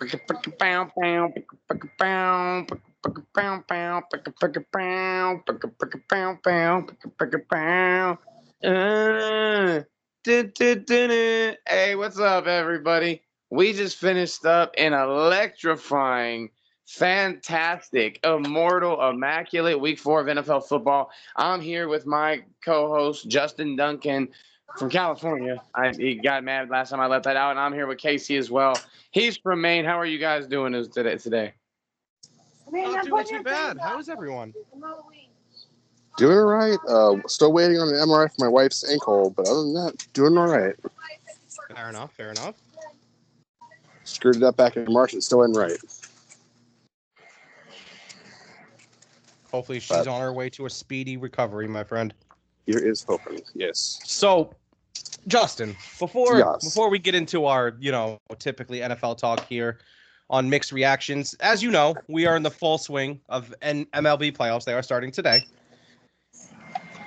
Hey, what's up, everybody? We just finished up an electrifying, fantastic, immortal, immaculate week 4 of NFL football. I'm here with my co-host Justin Duncan from California. He got mad last time I let that out, and I'm here with Casey as well. He's from Maine. How are you guys doing today? Not doing too bad. How is everyone? Doing all right. Still waiting on an MRI for my wife's ankle, but other than that, doing all right. Fair enough. Screwed it up back in March. It's still in right. Hopefully she's on her way to a speedy recovery, my friend. Here is hoping. Yes. So, Justin, before we get into our, typically NFL talk here on mixed reactions, as you know, we are in the full swing of MLB playoffs. They are starting today.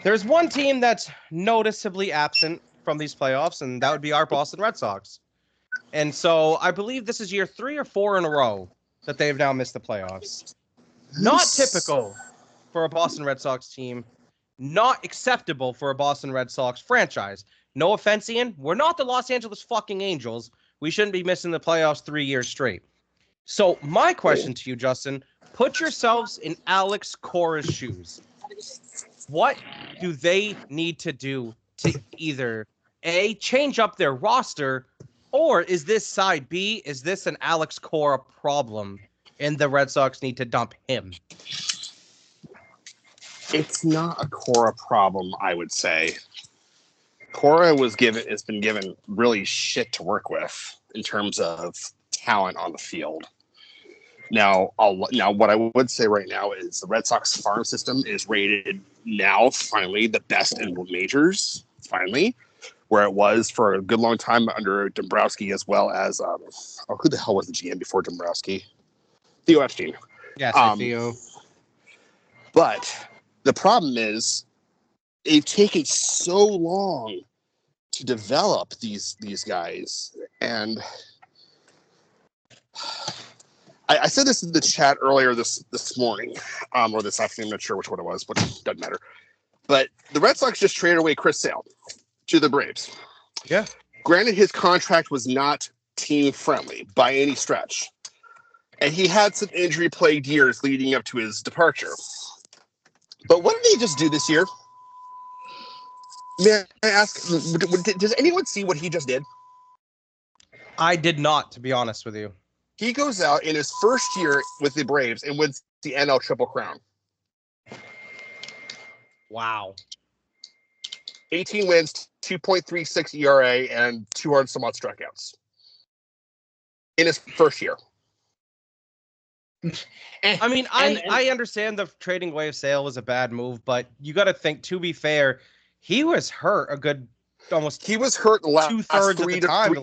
There's one team that's noticeably absent from these playoffs, and that would be our Boston Red Sox. And so I believe this is year 3 or 4 in a row that they've now missed the playoffs. Not typical for a Boston Red Sox team. Not acceptable for a Boston Red Sox franchise. No offense, Ian. We're not the Los Angeles fucking Angels. We shouldn't be missing the playoffs 3 years straight. So my question to you, Justin, put yourselves in Alex Cora's shoes. What do they need to do to either A, change up their roster, or is this side B, is this an Alex Cora problem and the Red Sox need to dump him? It's not a Cora problem, I would say. Cora has been given really shit to work with in terms of talent on the field. Now, what I would say right now is the Red Sox farm system is rated now, finally, the best in majors, finally, where it was for a good long time under Dombrowski, as well as, who the hell was the GM before Dombrowski? Theo Epstein. Yes, Theo. But the problem is they've taken so long to develop these guys, and I said this in the chat earlier this morning, or this afternoon. I'm not sure which one it was, but it doesn't matter. But the Red Sox just traded away Chris Sale to the Braves. Yeah. Granted, his contract was not team friendly by any stretch, and he had some injury-plagued years leading up to his departure. But what did he just do this year? May I ask, does anyone see what he just did? I did not, to be honest with you. He goes out in his first year with the Braves and wins the NL Triple Crown. Wow. 18 wins, 2.36 ERA, and 200 some odd strikeouts in his first year. I mean, I understand the trading away of Sale was a bad move, but you got to think, to be fair, he was hurt a good almost. He was hurt the last 2/3 of the time.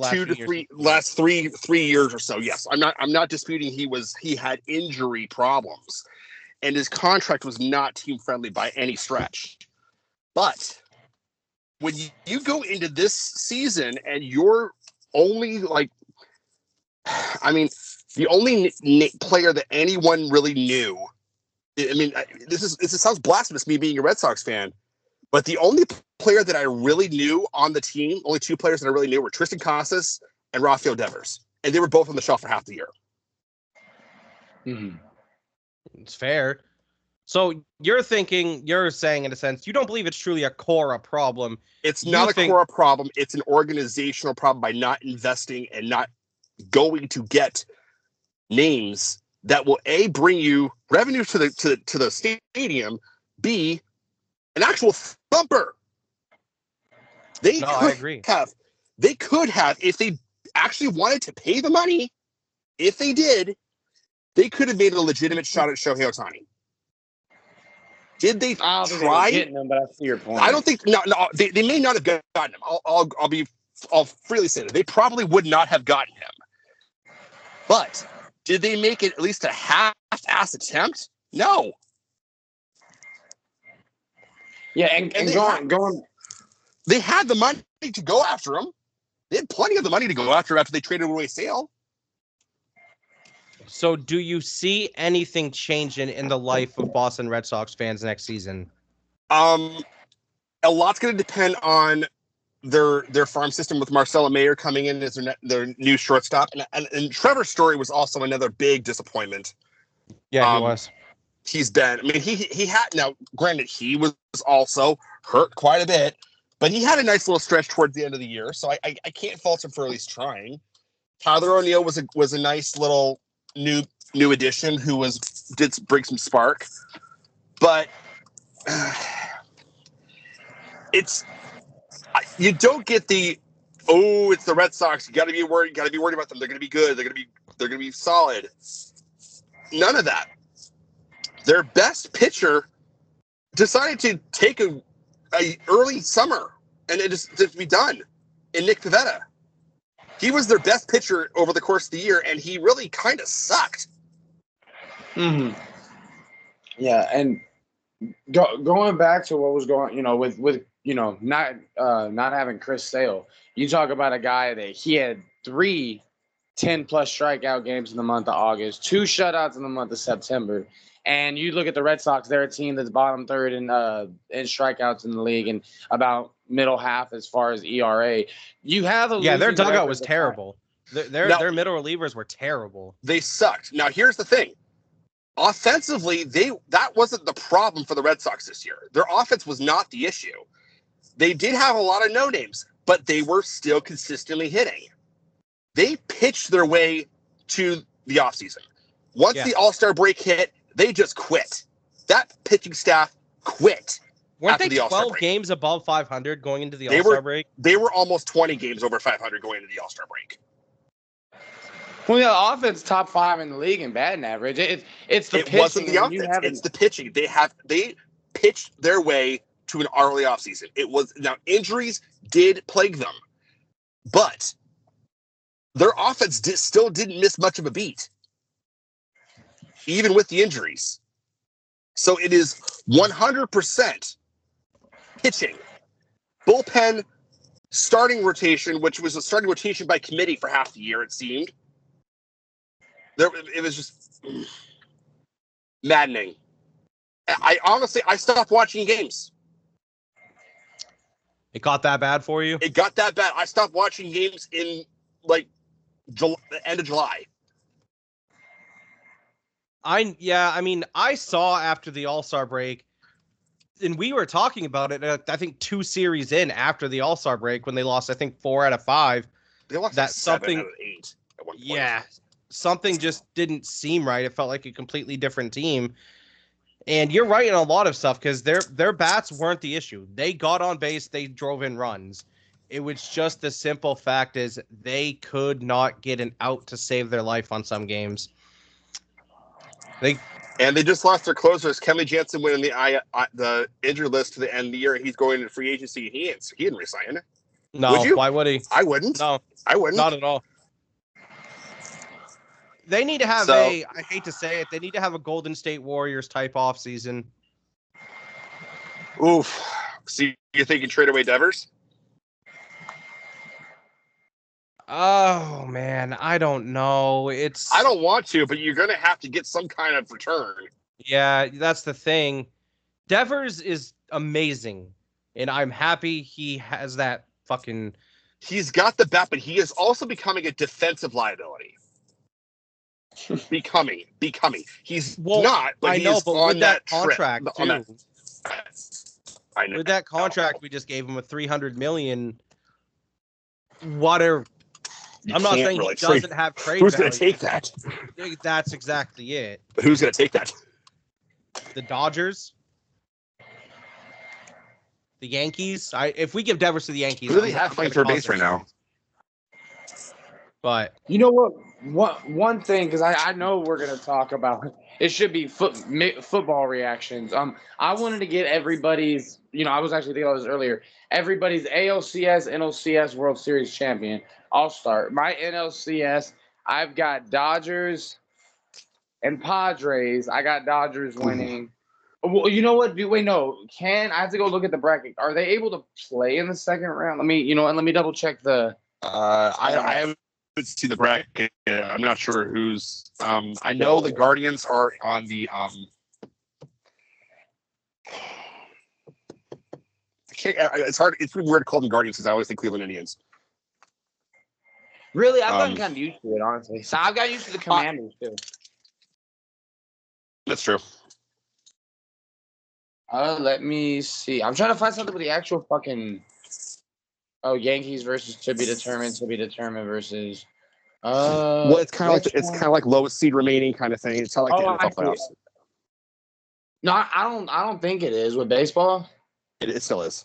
Last three years or so. Yes, I'm not disputing he had injury problems, and his contract was not team friendly by any stretch. But when you go into this season and you're only the only player that anyone really knew. I mean, this sounds blasphemous, me being a Red Sox fan, but the only player that I really knew on the team, only 2 players that I really knew were Tristan Casas and Rafael Devers, and they were both on the shelf for half the year. Mm-hmm. It's fair. So you're saying in a sense, you don't believe it's truly a Cora problem. It's not a Cora problem. It's an organizational problem by not investing and not going to get names that will A, bring you revenue to the stadium, B, an actual thumper. I agree. They could have, if they actually wanted to pay the money, if they did, they could have made a legitimate shot at Shohei Ohtani. Did they try? Getting them, but I see your point. I don't think. No, they may not have gotten him. I'll freely say that they probably would not have gotten him. But did they make it at least a half-ass attempt? No. Yeah, and going. They had the money to go after him. They had plenty of the money to go after they traded away Sale. So do you see anything changing in the life of Boston Red Sox fans next season? A lot's going to depend on their farm system with Marcelo Mayer coming in as their new shortstop. And Trevor Story was also another big disappointment. Yeah, he was. He's been, I mean, he had, now granted, he was also hurt quite a bit, but he had a nice little stretch towards the end of the year. So I can't fault him for at least trying. Tyler O'Neill was a nice little new addition who did bring some spark, but you don't get it's the Red Sox. You got to be worried about them. They're going to be good. They're going to be solid. None of that. Their best pitcher decided to take a early summer and it just to be done in Nick Pivetta. He was their best pitcher over the course of the year, and he really kind of sucked. Mm-hmm. Yeah, and going back to what was going, with not having Chris Sale, you talk about a guy that he had 3 10-plus strikeout games in the month of August, 2 shutouts in the month of September. And you look at the Red Sox, they're a team that's bottom third in strikeouts in the league and about middle half as far as ERA. You have their dugout was terrible. Their middle relievers were terrible. They sucked. Now here's the thing. Offensively, that wasn't the problem for the Red Sox this year. Their offense was not the issue. They did have a lot of no-names, but they were still consistently hitting. They pitched their way to the offseason. Once the All-Star break hit, they just quit. That pitching staff quit. Weren't they 12 games above 500 going into the All-Star break? They were almost 20 games over 500 going into the All-Star break. Well, the offense top 5 in the league in batting average. It's the pitching. It wasn't the offense. It's the pitching. They pitched their way to an early offseason. Now injuries did plague them, but their offense still didn't miss much of a beat, even with the injuries. So it is 100% pitching, bullpen, starting rotation, which was a starting rotation by committee for half the year, it seemed. It was just maddening. I honestly stopped watching games. It got that bad for you? It got that bad. I stopped watching games in the end of July. I saw after the All-Star break, and we were talking about it, I think 2 series in after the All-Star break when they lost, I think 4 out of 5. They lost 7 out of 8 at one point. Yeah, something just didn't seem right. It felt like a completely different team. And you're right in a lot of stuff because their bats weren't the issue. They got on base. They drove in runs. It was just the simple fact is they could not get an out to save their life on some games. They just lost their closers. Kenley Jansen went in the injury list to the end of the year. He's going into free agency. He didn't resign. No, would you? Why would he? I wouldn't. No, I wouldn't. Not at all. They need to have I hate to say it, they need to have a Golden State Warriors type offseason. Oof. So you think you trade away Devers? Oh, man, I don't know. I don't want to, but you're going to have to get some kind of return. Yeah, that's the thing. Devers is amazing, and I'm happy he has that fucking... He's got the bat, but he is also becoming a defensive liability. becoming. He's not, but I know, he's but on with that contract, trip. too. I know. With that contract we just gave him with $300 million, whatever... I'm not saying he doesn't have trade value. Who's going to take that? That's exactly it. But who's going to take that? The Dodgers? The Yankees? If we give Devers to the Yankees... Who do they have playing third base right now? But... You know what? One thing, because I know we're going to talk about... It should be football reactions. I wanted to get everybody's... I was actually thinking about this earlier. Everybody's ALCS, NLCS World Series champion. I'll start. My NLCS, I've got Dodgers and Padres. I got Dodgers winning. Well, you know what? Wait, no. I have to go look at the bracket. Are they able to play in the second round? Let me double check the. I haven't see the bracket. I'm not sure who's. I know the Guardians are on the. I can't. It's hard. It's pretty weird to call them Guardians because I always think Cleveland Indians. Really, I've gotten kind of used to it, honestly. So I've got used to the Commanders too. That's true. Let me see. I'm trying to find something with the actual fucking. Oh, Yankees versus to be determined versus. Well, it's kind of like lowest seed remaining kind of thing. It's not like the NFL playoffs. No, I don't think it is with baseball. It still is.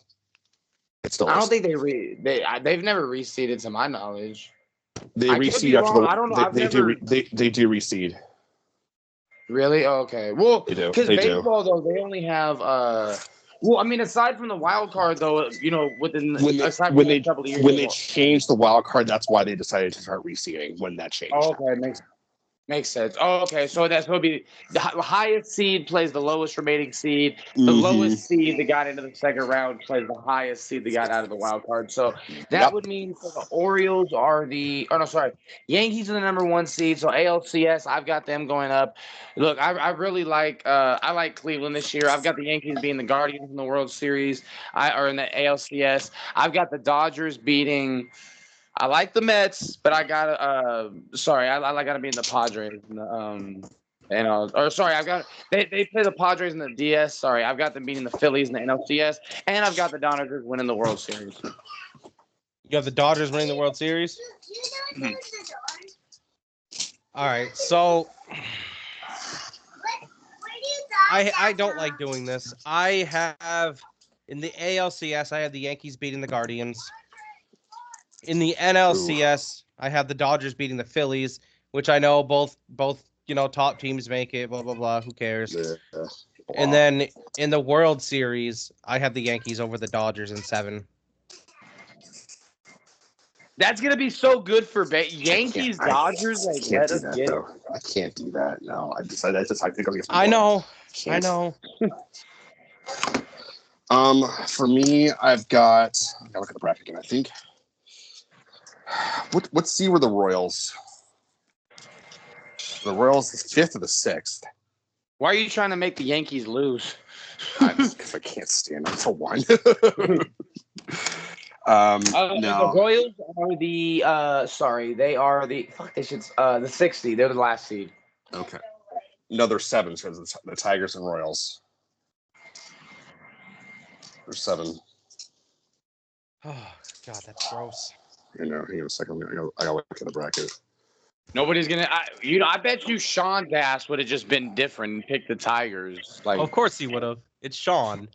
It still I is. don't think they've never reseeded to my knowledge. They reseed after the. I don't know. They do reseed. Really? Oh, okay. Well, because baseball though they only have well, I mean, aside from the wild card though, you know, when they changed the wild card, that's why they decided to start reseeding when that changed. Oh, okay, makes sense. Oh, okay. So that's going to be the highest seed plays the lowest remaining seed. The lowest seed that got into the second round plays the highest seed that got out of the wild card. So that would mean for the Orioles are Yankees are the number 1 seed. So ALCS, I've got them going up. Look, I really like I like Cleveland this year. I've got the Yankees being the Guardians in the World Series. Or in the ALCS. I've got the Dodgers beating. I like the Mets, but I gotta I gotta be in the Padres. I've got they play the Padres in the DS. Sorry, I've got them beating the Phillies in the NLCS, and I've got the Dodgers winning the World Series. You have the Dodgers winning the World Series? Mm-hmm. All right, so I don't like doing this. I have in the ALCS, I have the Yankees beating the Guardians. In the NLCS, I have the Dodgers beating the Phillies, which I know both top teams make it. Blah blah blah. Who cares? Yeah. And then in the World Series, I have the Yankees over the Dodgers in 7. That's gonna be so good for Yankees Dodgers. I can't do that though. I can't do that. No, I think I know. For me, I gotta look at the bracket again. I think. What seed were the Royals? The Royals, the 5th or the 6th. Why are you trying to make the Yankees lose? Because I can't stand them for one. No. The Royals are they are the 60. They're the last seed. Okay. No, they're 7 because the Tigers and Royals. They're 7. Oh God, that's gross. Hang on a second. I gotta look at the bracket. Nobody's gonna. I bet you Sean's ass would have just been different and picked the Tigers. Like, of course he would have. It's Sean.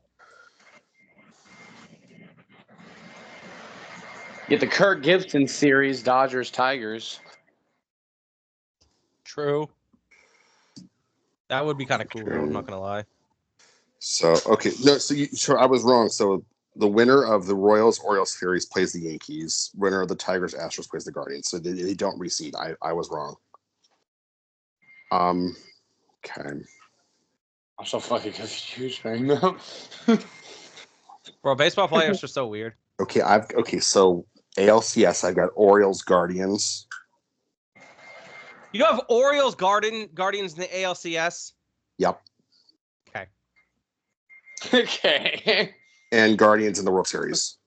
Get the Kirk Gibson series, Dodgers Tigers. True. That would be kind of cool. Though, I'm not gonna lie. So okay, no. So I was wrong. So the winner of the Royals-Orioles series plays the Yankees. Winner of the Tigers-Astros plays the Guardians. So they don't reseed. I was wrong. Okay. I'm so fucking confused right now. Bro, baseball players are so weird. Okay, so ALCS, I've got Orioles, Guardians. You have Orioles, Guardians in the ALCS? Yep. Okay. Okay. And Guardians in the World Series.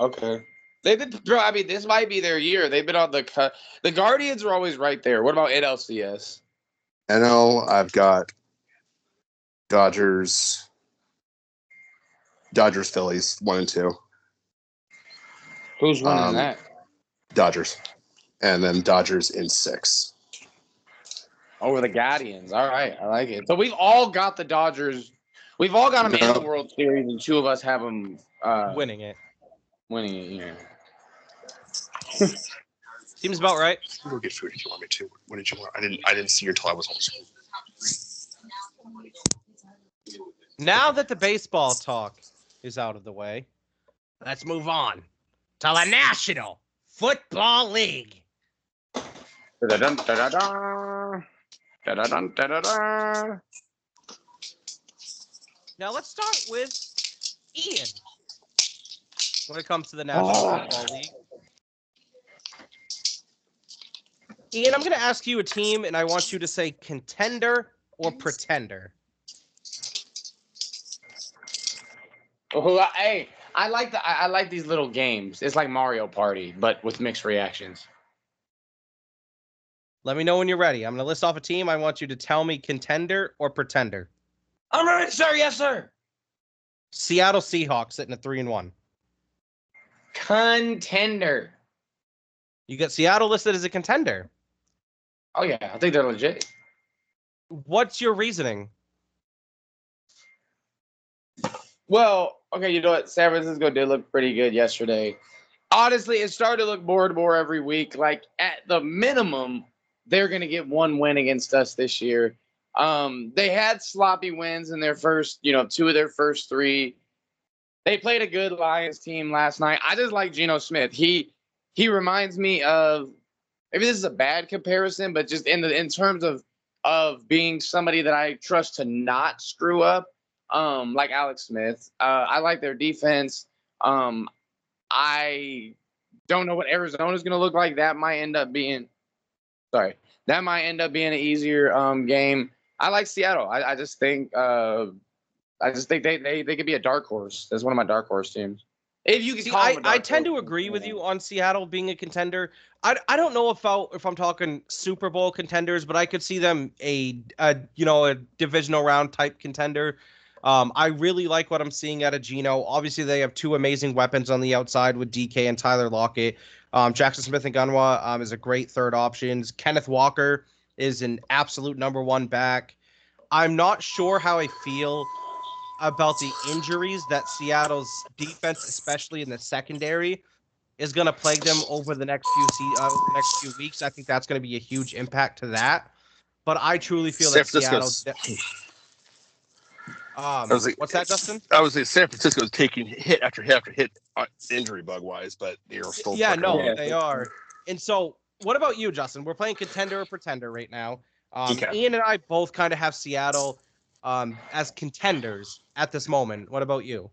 Okay. They've been, bro. I mean, this might be their year. They've been on the cut. The Guardians are always right there. What about NLCS? NL, I've got Dodgers, Phillies, 1 and 2. Who's winning that? Dodgers. And then Dodgers in 6. Over the Guardians. All right. I like it. So we've all got the Dodgers. We've all got them in the World Series, and 2 of us have them winning it. Yeah. Seems about right. We'll get food if you want me to. What did you want? I didn't see you until I was home. Now that the baseball talk is out of the way, let's move on to the National Football League. Da-da-dun, da-da-dun. Da-da-dun, da-da-dun. Now let's start with Ian. When it comes to the National Football League, Ian, I'm going to ask you a team, and I want you to say contender or pretender. Oh, hey, I like these little games. It's like Mario Party, but with mixed reactions. Let me know when you're ready. I'm going to list off a team. I want you to tell me contender or pretender. I'm ready, sir. Yes, sir. Seattle Seahawks sitting at 3-1. Contender. You got Seattle listed as a contender. Oh yeah, I think they're legit. What's your reasoning? Well, okay, you know what? San Francisco did look pretty good yesterday. Honestly, it started to look more and more every week. Like at the minimum, they're going to get one win against us this year. They had sloppy wins in their first, two of their first three. They played a good Lions team last night. I just like Geno Smith. He reminds me of, maybe this is a bad comparison, but just in terms of being somebody that I trust to not screw up, like Alex Smith. I like their defense. I don't know what Arizona's going to look like. That might end up being an easier game. I like Seattle. I just think they could be a dark horse. That's one of my dark horse teams. If you can I tend to agree with you on Seattle being a contender. I don't know if I'm talking Super Bowl contenders, but I could see them a divisional round type contender. I really like what I'm seeing out of Geno. Obviously, they have two amazing weapons on the outside with DK and Tyler Lockett. Jackson Smith-Njigba is a great third option. Kenneth Walker is an absolute number one back. I'm not sure how I feel about the injuries that Seattle's defense, especially in the secondary, is going to plague them over the next few weeks. I think that's going to be a huge impact to that. But I truly feel that Seattle. What's that, Justin? I was saying San Francisco's taking hit after hit after hit, injury bug wise, but they're still. They are. And so, what about you, Justin? We're playing contender or pretender right now. Okay. Ian and I both kind of have Seattle as contenders at this moment. What about you?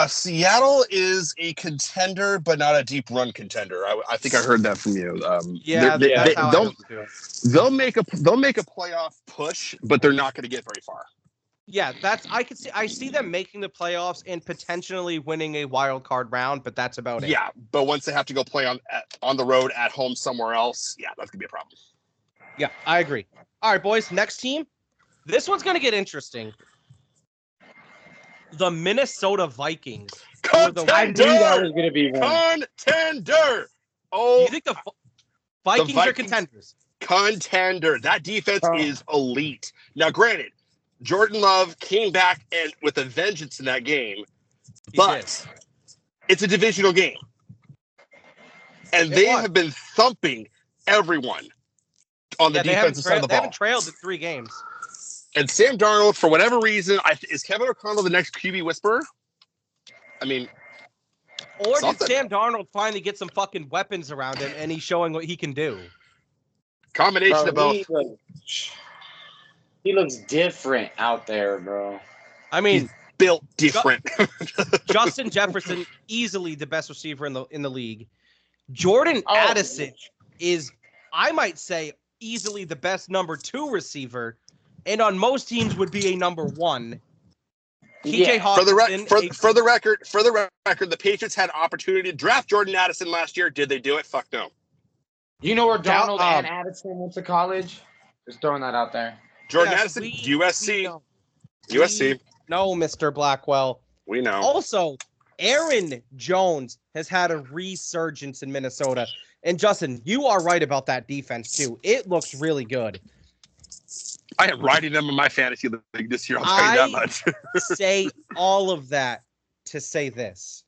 Seattle is a contender, but not a deep run contender. I think I heard that from you. They'll make a playoff push, but they're not going to get very far. Yeah, I see them making the playoffs and potentially winning a wild card round, but that's about it. Yeah, but once they have to go play on the road at home somewhere else, yeah, that's gonna be a problem. Yeah, I agree. All right, boys, next team. This one's gonna get interesting. The Minnesota Vikings. Contender! I knew that was gonna be one. Contender! Oh, do you think the Vikings are contenders? Contender. That defense is elite. Now, granted, Jordan Love came back and with a vengeance in that game, but it's a divisional game. And they have been thumping everyone on the defensive side of the ball. They haven't trailed in 3 games. And Sam Darnold, for whatever reason, is Kevin O'Connell the next QB whisperer? I mean, or did Sam Darnold finally get some fucking weapons around him and he's showing what he can do? Combination of both. He looks different out there, bro. I mean, he's built different. Justin Jefferson, easily the best receiver in the league. Jordan Addison is, I might say, easily the best number 2 receiver, and on most teams would be a number 1. TJ Hawkinson. For the record, the Patriots had an opportunity to draft Jordan Addison last year. Did they do it? Fuck no. You know where Donald and Addison went to college? Just throwing that out there. Jordan Addison, USC. USC. No, Mr. Blackwell. We know. Also, Aaron Jones has had a resurgence in Minnesota. And Justin, you are right about that defense, too. It looks really good. I am riding them in my fantasy league this year. I'll tell you that much. Say all of that to say this.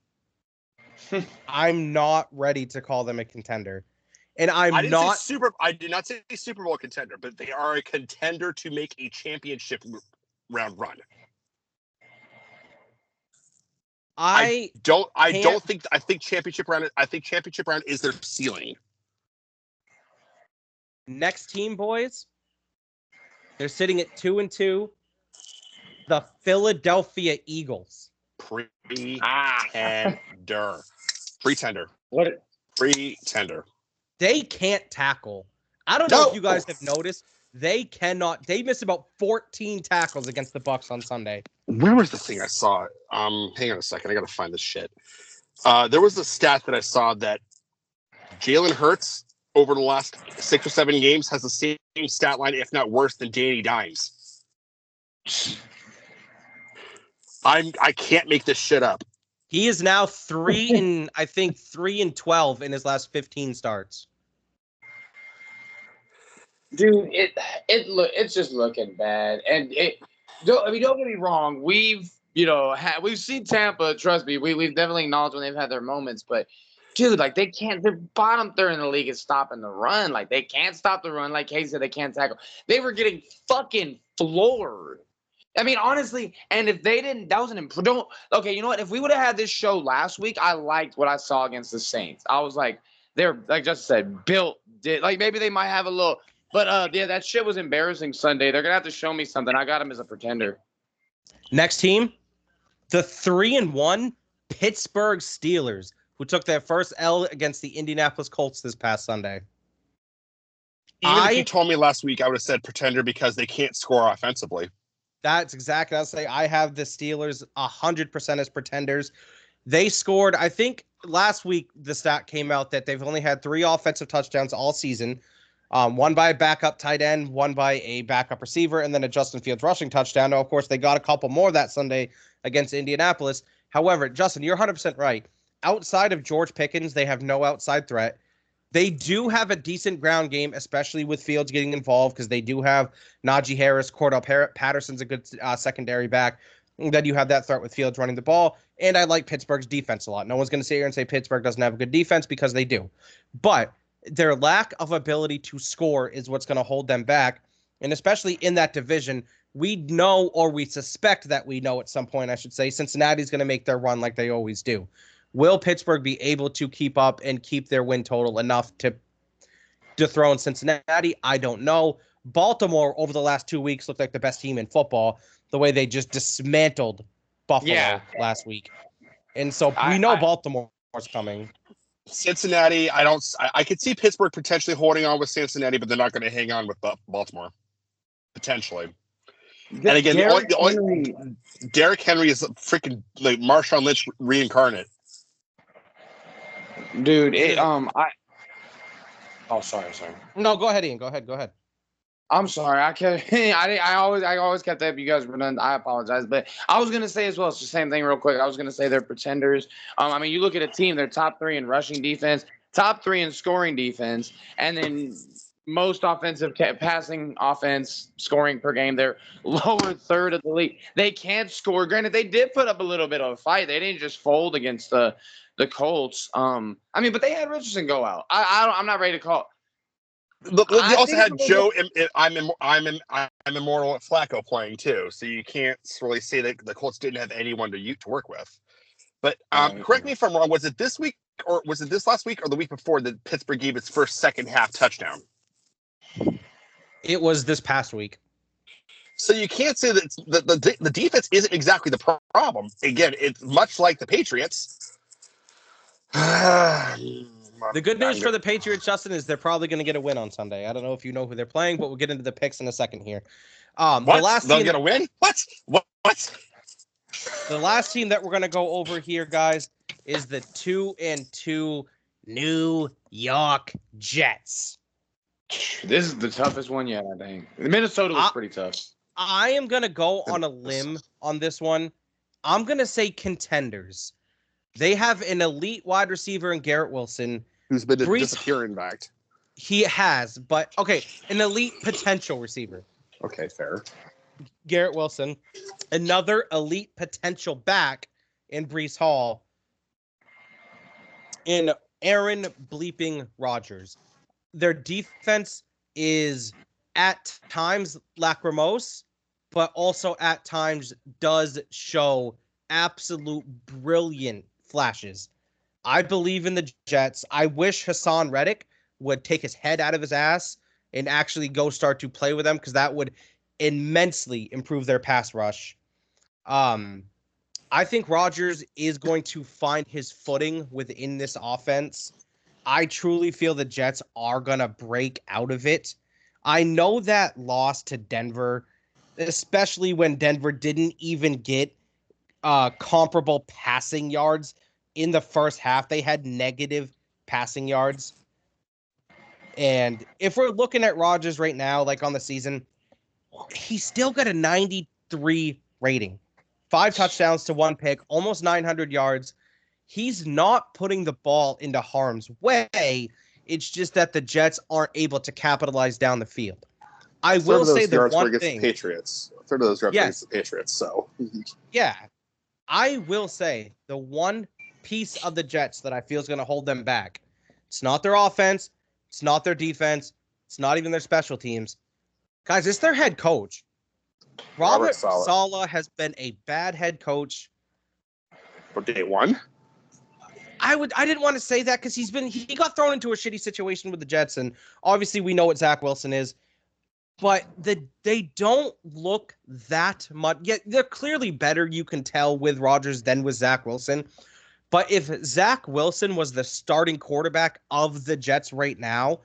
I'm not ready to call them a contender. And I did not say Super Bowl contender, but they are a contender to make a championship round run. I think championship round is their ceiling. Next team, boys. They're sitting at 2-2. The Philadelphia Eagles. Pretender. What? Pretender. They can't tackle. I don't know if you guys have noticed, they missed about 14 tackles against the Bucs on Sunday. Where was the thing I saw? Hang on a second. I got to find this shit. There was a stat that I saw that Jalen Hurts over the last 6 or 7 games has the same stat line, if not worse, than Danny Dimes. I can't make this shit up. He is now 3-12 in his last 15 starts. Dude, it's just looking bad, and don't get me wrong. We've seen Tampa. Trust me, we've definitely acknowledged when they've had their moments, but dude, like they can't. They're bottom third in the league is stopping the run. Like they can't stop the run. Like Kay said, they can't tackle. They were getting fucking floored. I mean, honestly, and if they didn't, that was an improvement. Okay, you know what? If we would have had this show last week, I liked what I saw against the Saints. I was like, they're like Justin said, built. Like maybe they might have a little. But, yeah, that shit was embarrassing Sunday. They're going to have to show me something. I got him as a pretender. Next team, the 3-1 Pittsburgh Steelers, who took their first L against the Indianapolis Colts this past Sunday. Even if you told me last week, I would have said pretender because they can't score offensively. That's exactly what I'll say. I have the Steelers 100% as pretenders. They scored, I think last week the stat came out that they've only had 3 offensive touchdowns all season. One by a backup tight end, one by a backup receiver, and then a Justin Fields rushing touchdown. Now, of course, they got a couple more that Sunday against Indianapolis. However, Justin, you're 100% right. Outside of George Pickens, they have no outside threat. They do have a decent ground game, especially with Fields getting involved, because they do have Najee Harris, Cordell Patterson's a good secondary back. And then you have that threat with Fields running the ball. And I like Pittsburgh's defense a lot. No one's going to sit here and say Pittsburgh doesn't have a good defense, because they do. But their lack of ability to score is what's going to hold them back. And especially in that division, we know, or we suspect that we know at some point, I should say, Cincinnati's going to make their run like they always do. Will Pittsburgh be able to keep up and keep their win total enough to dethrone Cincinnati? I don't know. Baltimore over the last 2 weeks looked like the best team in football, the way they just dismantled Buffalo last week. And so we know Baltimore's coming. Cincinnati, I could see Pittsburgh potentially holding on with Cincinnati, but they're not going to hang on with Baltimore. Potentially. And again, Derrick Henry is freaking like Marshawn Lynch reincarnate. Dude, sorry. No, go ahead, Ian. Go ahead. I'm sorry. I always kept that. You guys were done. I apologize, but I was gonna say as well. It's the same thing, real quick. I was gonna say they're pretenders. I mean, you look at a team; they're top 3 in rushing defense, top 3 in scoring defense, and then most offensive passing offense scoring per game. They're lower third of the league. They can't score. Granted, they did put up a little bit of a fight. They didn't just fold against the Colts. I mean, but they had Richardson go out. I'm not ready to call. Look, you also had Joe. I'm immortal at Flacco playing too, so you can't really say that the Colts didn't have anyone to work with. But correct me if I'm wrong. Was it this week, or was it this last week, or the week before that Pittsburgh gave its first second half touchdown? It was this past week. So you can't say that the defense isn't exactly the problem. Again, it's much like the Patriots. The good news for the Patriots, Justin, is they're probably going to get a win on Sunday. I don't know if you know who they're playing, but we'll get into the picks in a second here. What? They'll get a win? What? The last team that we're going to go over here, guys, is the 2-2 New York Jets. This is the toughest one yet, I think. Minnesota was pretty tough. I am going to go on a limb on this one. I'm going to say contenders. They have an elite wide receiver in Garrett Wilson. Who's been disappearing back. He has, but okay, an elite potential receiver. Okay, fair. Garrett Wilson. Another elite potential back in Breece Hall. In Aaron bleeping Rodgers. Their defense is at times lachrymose, but also at times does show absolute brilliant flashes. I believe in the Jets. I wish Hassan Reddick would take his head out of his ass and actually go start to play with them, because that would immensely improve their pass rush. I think Rodgers is going to find his footing within this offense. I truly feel the Jets are going to break out of it. I know that loss to Denver, especially when Denver didn't even get comparable passing yards in the first half. They had negative passing yards. And if we're looking at Rodgers right now, like on the season, he's still got a 93 rating. 5 touchdowns to 1 pick, almost 900 yards. He's not putting the ball into harm's way. It's just that the Jets aren't able to capitalize down the field. I will say the one thing. Patriots. A third of those yards against the Patriots. So yeah, I will say the one piece of the Jets that I feel is going to hold them back. It's not their offense. It's not their defense. It's not even their special teams. Guys, it's their head coach. Robert Saleh has been a bad head coach. For day one? I didn't want to say that because he got thrown into a shitty situation with the Jets, and obviously we know what Zach Wilson is. But they don't look that much. Yet they're clearly better, you can tell, with Rodgers than with Zach Wilson. But if Zach Wilson was the starting quarterback of the Jets right now,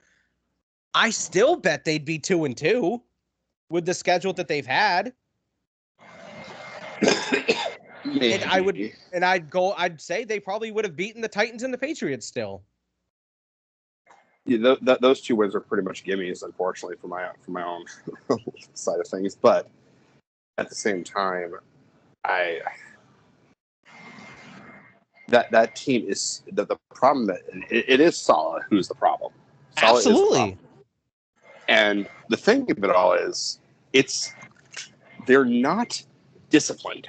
I still bet they'd be 2-2 with the schedule that they've had. And I'd say they probably would have beaten the Titans and the Patriots still. Yeah, those 2 wins are pretty much gimmies, unfortunately, for my own side of things. But at the same time, that team is the problem. That it is Saleh who's the problem. Saleh Absolutely. Is the problem. And the thing of it all is, they're not disciplined.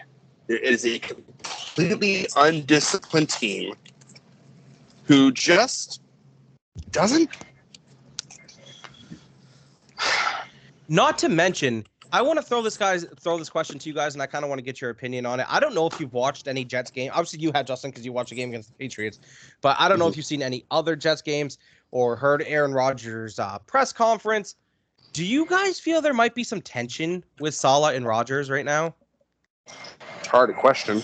It is a completely undisciplined team who just doesn't. Not to mention, I want to throw this question to you guys, and I kind of want to get your opinion on it. I don't know if you've watched any Jets game. Obviously, you had, Justin, because you watched a game against the Patriots. But I don't know if you've seen any other Jets games or heard Aaron Rodgers' press conference. Do you guys feel there might be some tension with Saleh and Rodgers right now? It's hard to question.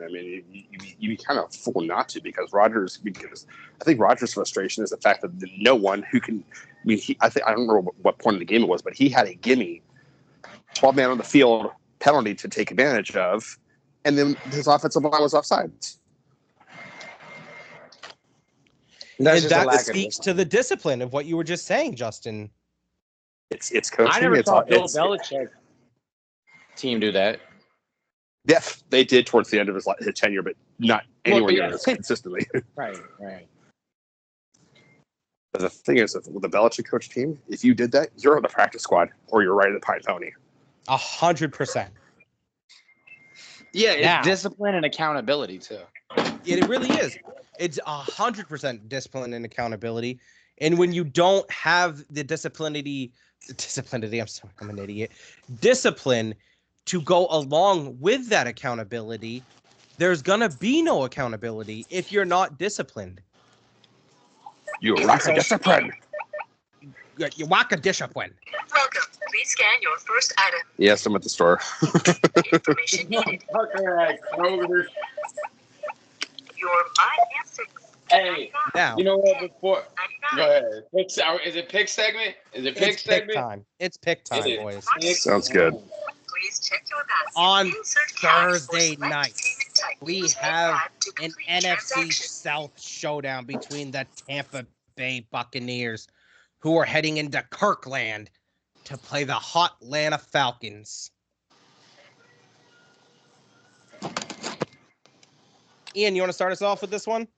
I mean, you kind of fool not to, because I think Rodgers' frustration is the fact that no one who can. I mean, I don't remember what point of the game it was, but he had a gimme 12-man on the field penalty to take advantage of, and then his offensive line was offsides. And that speaks to the discipline of what you were just saying, Justin. It's coaching. I never saw Bill Belichick team do that. Yeah, they did towards the end of his tenure, but not anywhere near as consistently. Right. But the thing is, with the Belichick coach team, if you did that, you're on the practice squad or you're riding the Pine Pony. 100%. Yeah, it's discipline and accountability too. It really is. It's 100% discipline and accountability. And when you don't have the discipline, I'm an idiot. Discipline to go along with that accountability, there's going to be no accountability if you're not disciplined. You lack a discipline. You lack a discipline. Welcome. Please scan your first item. Yes, I'm at the store. Information needed. Your Hey, now, you know what? Before, go ahead. Is it pick segment? It's pick time. It's pick time, boys. Sounds good. Please check your basket. On Thursday night, we have an NFC South showdown between the Tampa Bay Buccaneers, who are heading into Kirkland to play the hot Atlanta Falcons. Ian, you want to start us off with this one?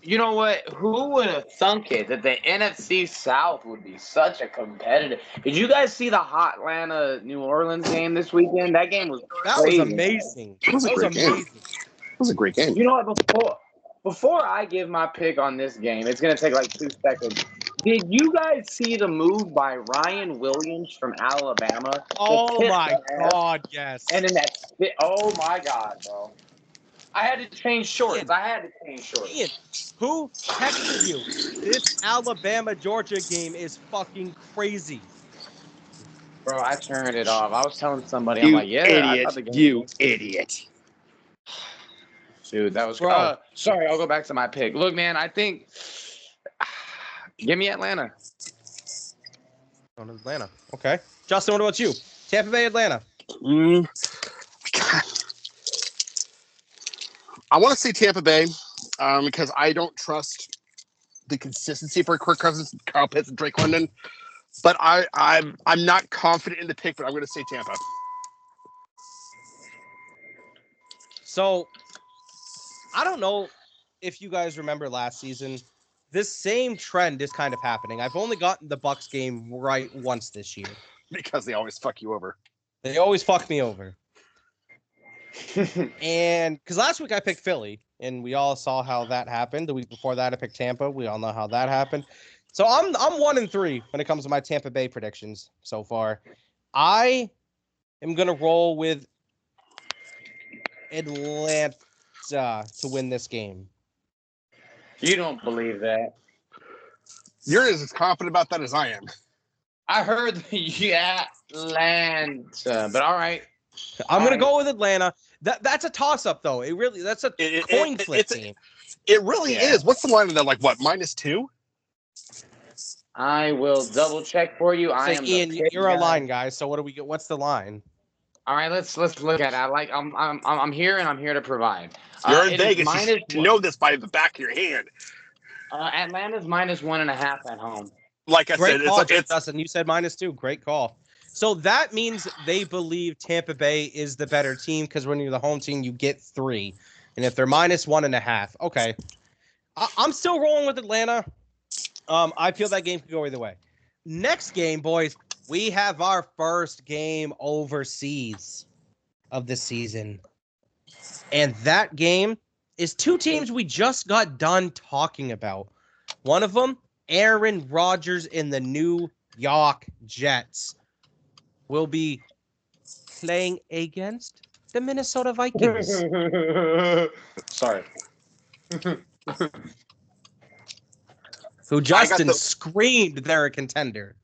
You know what? Who would have thunk it that the NFC South would be such a competitive? Did you guys see the hot Atlanta New Orleans game this weekend? That game was crazy. That was amazing. It was a great game. It was a great game. You know what? Before I give my pick on this game, it's gonna take like 2 seconds. Did you guys see the move by Ryan Williams from Alabama? Oh my God, yes. And then oh my God, bro. I had to change shorts. Ian, who texted you? This Alabama-Georgia game is fucking crazy. Bro, I turned it off. I was telling somebody, I'm like, yeah. You idiot. Dude, that was Bro. sorry, I'll go back to my pick. Look, man, I think give me Atlanta. On Atlanta. Okay. Justin, what about you? Tampa Bay, Atlanta. God. I want to say Tampa Bay because I don't trust the consistency for Kirk Cousins, Kyle Pitts, and Drake London. But I'm not confident in the pick, but I'm going to say Tampa. So, I don't know if you guys remember last season. This same trend is kind of happening. I've only gotten the Bucs game right once this year. Because they always fuck you over. They always fuck me over. And because last week I picked Philly, and we all saw how that happened. The week before that, I picked Tampa. We all know how that happened. So I'm 1-3 when it comes to my Tampa Bay predictions so far. I am gonna roll with Atlanta to win this game. You don't believe that. You're as confident about that as I am. I heard the Atlanta, but all right. I'm gonna go with Atlanta. That's a toss-up though. That's a coin flip team. It really is. What's the line of that? Like what? -2? I will double check for you. I am Ian, you're a line guy. So what do we get? What's the line? All right, let's look at it. I'm here and I'm here to provide. You're in Vegas. You should know this by the back of your hand. Atlanta's -1.5 at home. Like I Great said, call, it's Justin. You said -2. Great call. So that means they believe Tampa Bay is the better team because when you're the home team, you get 3. And if they're -1.5, okay. I'm still rolling with Atlanta. I feel that game could go either way. Next game, boys, we have our first game overseas of the season. And that game is 2 teams we just got done talking about. One of them, Aaron Rodgers in the New York Jets, will be playing against the Minnesota Vikings. Sorry. Who Justin screamed they're a contender.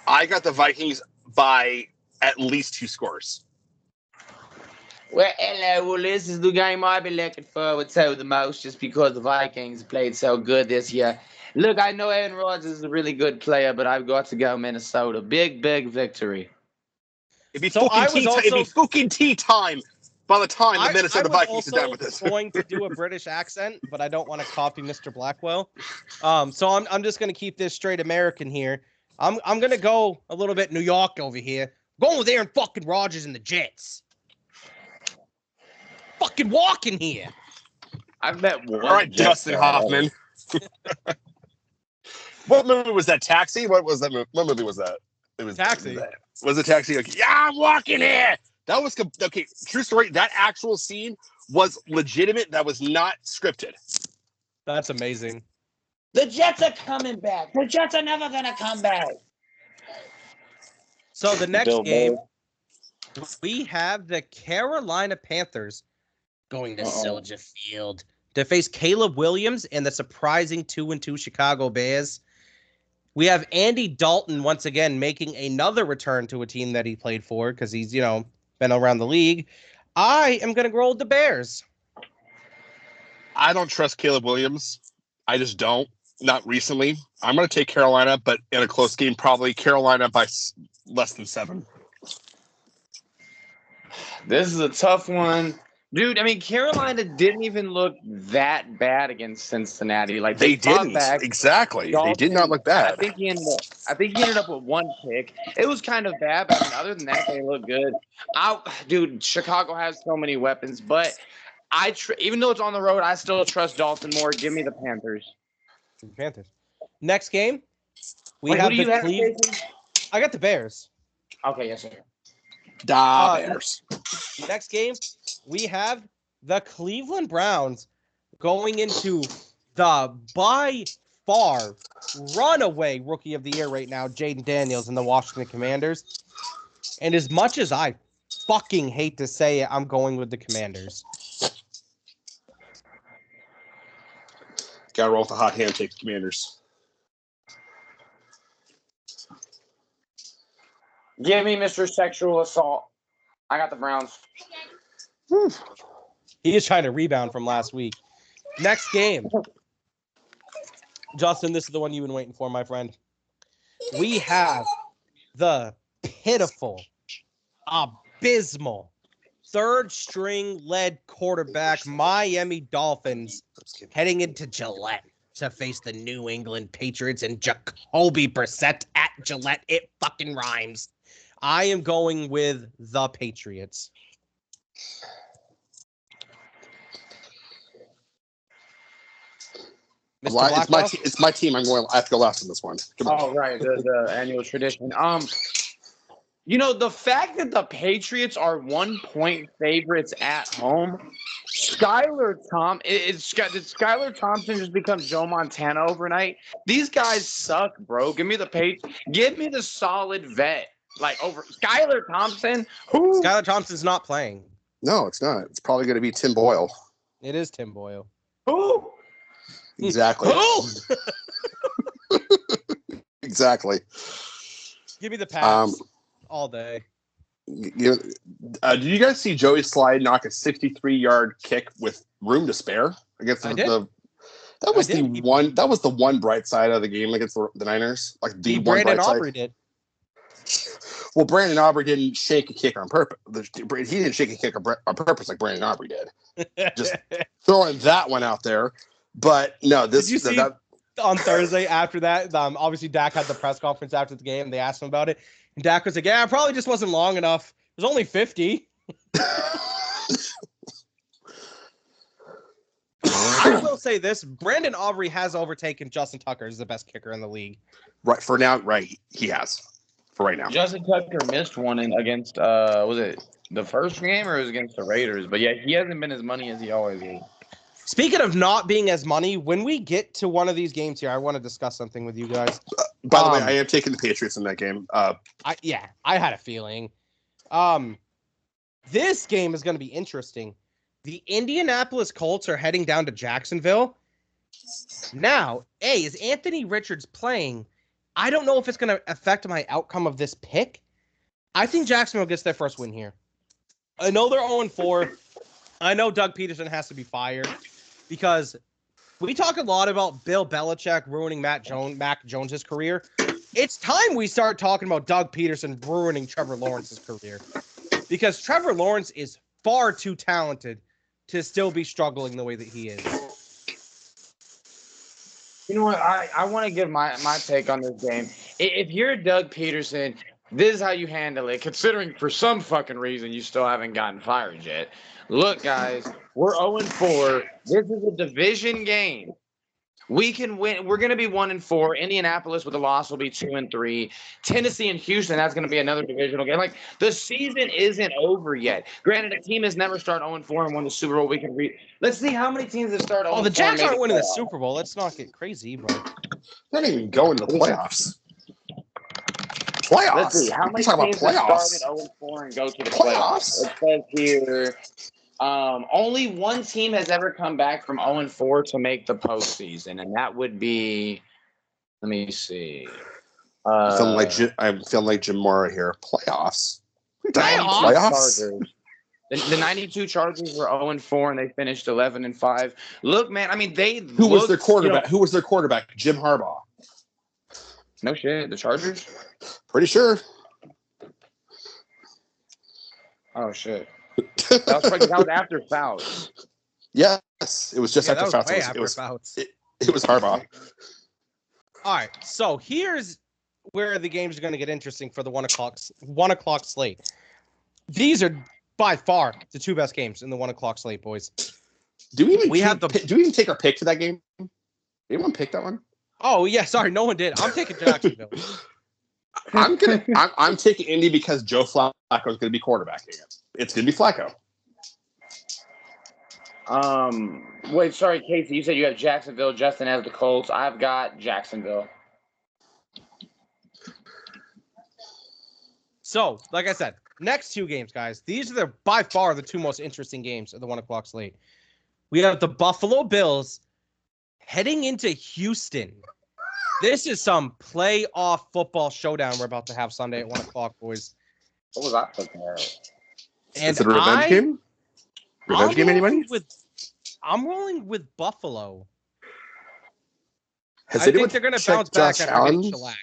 I got the Vikings by at least 2 scores. Well, hello. Well, this is the game I've been looking forward to the most just because the Vikings played so good this year. Look, I know Aaron Rodgers is a really good player, but I've got to go Minnesota. Big victory. It'd be fucking tea time by the time the Minnesota Vikings sit down with this. I was going to do a British accent, but I don't want to copy Mr. Blackwell. So I'm just going to keep this straight American here. I'm going to go a little bit New York over here. Going with Aaron fucking Rodgers and the Jets. Fucking walking here. I bet one. All right, Justin Hoffman. What movie was that? Taxi? What was that movie? What movie was that? It was Taxi. Was it Taxi? Okay. Yeah, I'm walking here. That was okay. True story. That actual scene was legitimate. That was not scripted. That's amazing. The Jets are coming back. The Jets are never gonna come back. So the next game, we have the Carolina Panthers going to Soldier Field to face Caleb Williams and the surprising 2-2 Chicago Bears. We have Andy Dalton once again making another return to a team that he played for because he's, been around the league. I am going to roll with the Bears. I don't trust Caleb Williams. I just don't. Not recently. I'm going to take Carolina, but in a close game, probably Carolina by less than 7. This is a tough one. Dude, I mean, Carolina didn't even look that bad against Cincinnati. Like they didn't. Back. Exactly. Dalton, they did not look bad. I think he ended up with 1 pick. It was kind of bad, but I mean, other than that, they look good. Dude, Chicago has so many weapons, but even though it's on the road, I still trust Dalton more. Give me the Panthers. Panthers. Next game, we have the Cleveland. I got the Bears. Okay, yes, sir. Bears. Next game, we have the Cleveland Browns going into the by far runaway rookie of the year right now, Jaden Daniels and the Washington Commanders. And as much as I fucking hate to say it, I'm going with the Commanders. Gotta roll with the hot hand, take the Commanders. Give me Mr. Sexual Assault. I got the Browns. Whew. He is trying to rebound from last week. Next game. Justin, this is the one you've been waiting for, my friend. We have the pitiful, abysmal, third-string led quarterback Miami Dolphins heading into Gillette to face the New England Patriots and Jacoby Brissett at Gillette. It fucking rhymes. I am going with the Patriots. It's my team. I have to go last on this one. Oh, right. The annual tradition. The fact that the Patriots are 1-point favorites at home, Skylar Thompson just become Joe Montana overnight? These guys suck, bro. Give me the solid vet. Like over Skylar Thompson. Who? Skylar Thompson's not playing. No, it's not. It's probably going to be Tim Boyle. It is Tim Boyle. Who? Exactly. Exactly. Give me the Pats all day. Did you guys see Joey Slide knock a 63-yard kick with room to spare against the? That was the one bright side of the game against the Niners. Like the one Brandon bright Aubrey side. did. Well, Brandon Aubrey didn't shake a kick on purpose. He didn't shake a kick on purpose like Brandon Aubrey did. Just throwing that one out there. But no, Did you see on Thursday after that? Obviously, Dak had the press conference after the game. They asked him about it. And Dak was like, yeah, it probably just wasn't long enough. It was only 50. I will say this. Brandon Aubrey has overtaken Justin Tucker as the best kicker in the league. Right, for now, right. He has. For right now. Justin Tucker missed one against, was it the first game or it was against the Raiders? But yeah, he hasn't been as money as he always is. Speaking of not being as money, when we get to one of these games here, I want to discuss something with you guys. By the way, I am taking the Patriots in that game. I had a feeling. This game is going to be interesting. The Indianapolis Colts are heading down to Jacksonville. Now, is Anthony Richards playing? I don't know if it's going to affect my outcome of this pick. I think Jacksonville gets their first win here. I know they're 0-4. I know Doug Peterson has to be fired because we talk a lot about Bill Belichick ruining Mac Jones' career. It's time we start talking about Doug Peterson ruining Trevor Lawrence's career because Trevor Lawrence is far too talented to still be struggling the way that he is. You know what? I want to give my take on this game. If you're Doug Peterson, this is how you handle it, considering for some fucking reason you still haven't gotten fired yet. Look, guys, we're 0-4. This is a division game. We can win. We're going to be 1-4. Indianapolis with a loss will be 2-3. Tennessee and Houston, that's going to be another divisional game. Like, the season isn't over yet. Granted, a team has never started 0-4 and won the Super Bowl. We can read. Let's see how many teams have started 0-4. Oh, the Jacks aren't winning the Super Bowl. Let's not get crazy, bro. They're not even going to the playoffs. Playoffs. Let's see how many teams have started 0-4 and go to the playoffs. It says here. Only one team has ever come back from 0-4 to make the postseason, and that would be. Let me see. I'm feeling like Jim Mora here. Playoffs. Playoffs. The 92 Chargers were 0-4, and they finished 11-5. Look, man. I mean, Who was their quarterback? Who was their quarterback? Jim Harbaugh. No shit. The Chargers. Pretty sure. Oh shit. That was after Fouts. Yes, it was just after Fouts. It was Harbaugh. All right, so here's where the games are going to get interesting for the 1:00 slate. These are by far the two best games in the 1:00 slate, boys. Do we even take our pick to that game? Did anyone pick that one? Oh yeah, sorry, no one did. I'm taking Jacksonville. I'm taking Indy because Joe Flacco is going to be quarterbacking it. It's going to be Flacco. Wait, sorry, Casey. You said you have Jacksonville. Justin has the Colts. I've got Jacksonville. So, like I said, next two games, guys. These are by far the two most interesting games of the 1:00 slate. We have the Buffalo Bills heading into Houston. This is some playoff football showdown we're about to have Sunday at 1:00, boys. What was I looking at? And is it a revenge game? Revenge game, anybody? I'm rolling with Buffalo. I think they're going to bounce back after getting shellacked.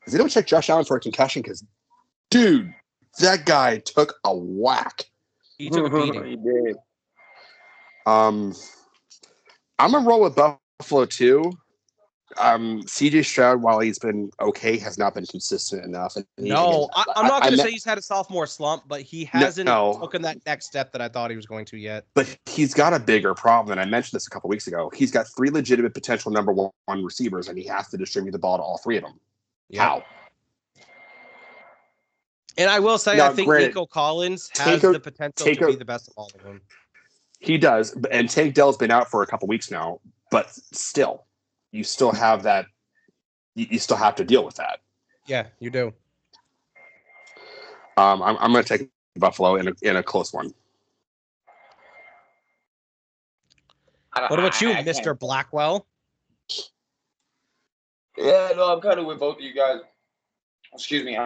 Has anyone checked Josh Allen for a concussion? Because, dude, that guy took a whack. He took a beating. He did. I'm going to roll with Buffalo, too. CJ Stroud, while he's been okay, has not been consistent enough. No, I'm not going to say he's had a sophomore slump, but he hasn't taken that next step that I thought he was going to yet. But he's got a bigger problem, and I mentioned this a couple weeks ago. He's got 3 legitimate potential number one receivers, and he has to distribute the ball to all 3 of them. Yep. How? And I will say, I think Nico Collins has the potential to be the best of all of them. He does, and Tank Dell's been out for a couple weeks now, but still. You still have that. You still have to deal with that. Yeah, you do. I'm going to take Buffalo in a close one. What about you, Mr. Blackwell? Yeah, no, I'm kind of with both of you guys. Excuse me.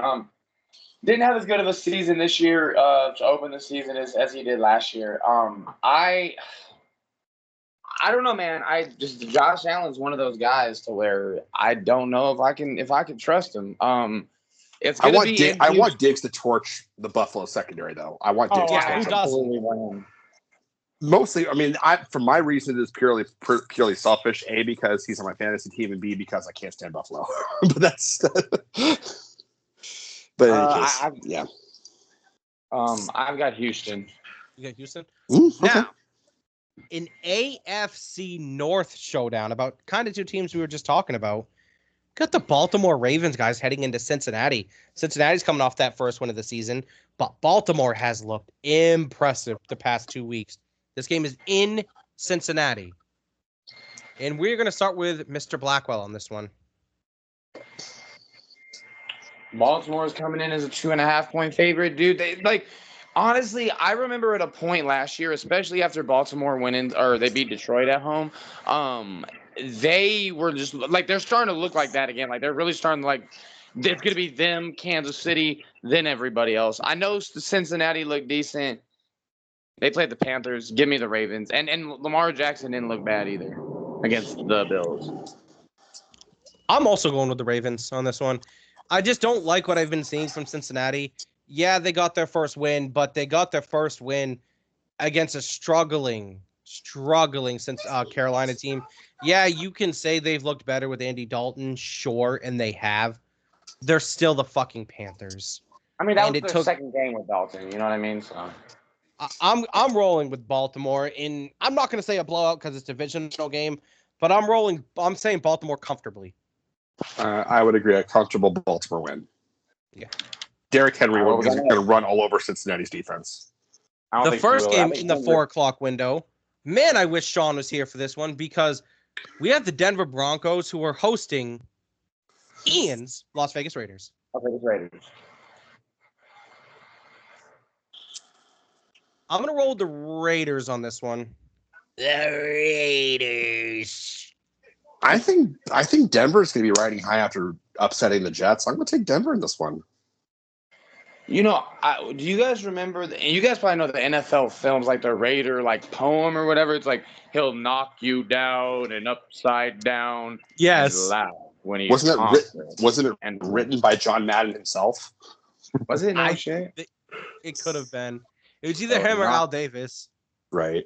Didn't have as good of a season this year to open the season as he did last year. I don't know, man. Josh Allen's one of those guys to where I don't know if I can trust him. It's I want Diggs to torch the Buffalo secondary, though. I want Diggs to torch him. Mostly, I mean, for my reason, it's purely selfish. A, because he's on my fantasy team, and B, because I can't stand Buffalo. But that's. But in any case, yeah. I've got Houston. You got Houston? Okay. Now, an AFC North showdown about kind of 2 teams we were just talking about. Got the Baltimore Ravens guys heading into Cincinnati. Cincinnati's coming off that first win of the season, but Baltimore has looked impressive the past 2 weeks. This game is in Cincinnati. And we're going to start with Mr. Blackwell on this one. Baltimore's coming in as a 2.5-point favorite, dude. Honestly, I remember at a point last year, especially after Baltimore went in or they beat Detroit at home, they were just they're starting to look like that again. They're really starting to it's going to be them, Kansas City, then everybody else. I know Cincinnati looked decent. They played the Panthers. Give me the Ravens. And Lamar Jackson didn't look bad either against the Bills. I'm also going with the Ravens on this one. I just don't like what I've been seeing from Cincinnati. Yeah, they got their first win, but they got their first win against a struggling Carolina team. Yeah, you can say they've looked better with Andy Dalton, sure, and they have. They're still the fucking Panthers. I mean, that was their second game with Dalton. You know what I mean? So I'm rolling with Baltimore. I'm not going to say a blowout because it's a divisional game, but I'm saying Baltimore comfortably. I would agree. A comfortable Baltimore win. Yeah. Derrick Henry is going to run all over Cincinnati's defense. The first game in the 4:00 window. Man, I wish Sean was here for this one because we have the Denver Broncos who are hosting Ian's Las Vegas Raiders. Las Vegas Raiders. I'm going to roll with the Raiders on this one. The Raiders. I think Denver's going to be riding high after upsetting the Jets. I'm going to take Denver in this one. You know, do you guys remember? You guys probably know the NFL films like the Raider poem or whatever. It's he'll knock you down and upside down. Yes. And loud when he wasn't it written by John Madden himself? Was it? No shit. It could have been. It was either him or Al Davis. Right.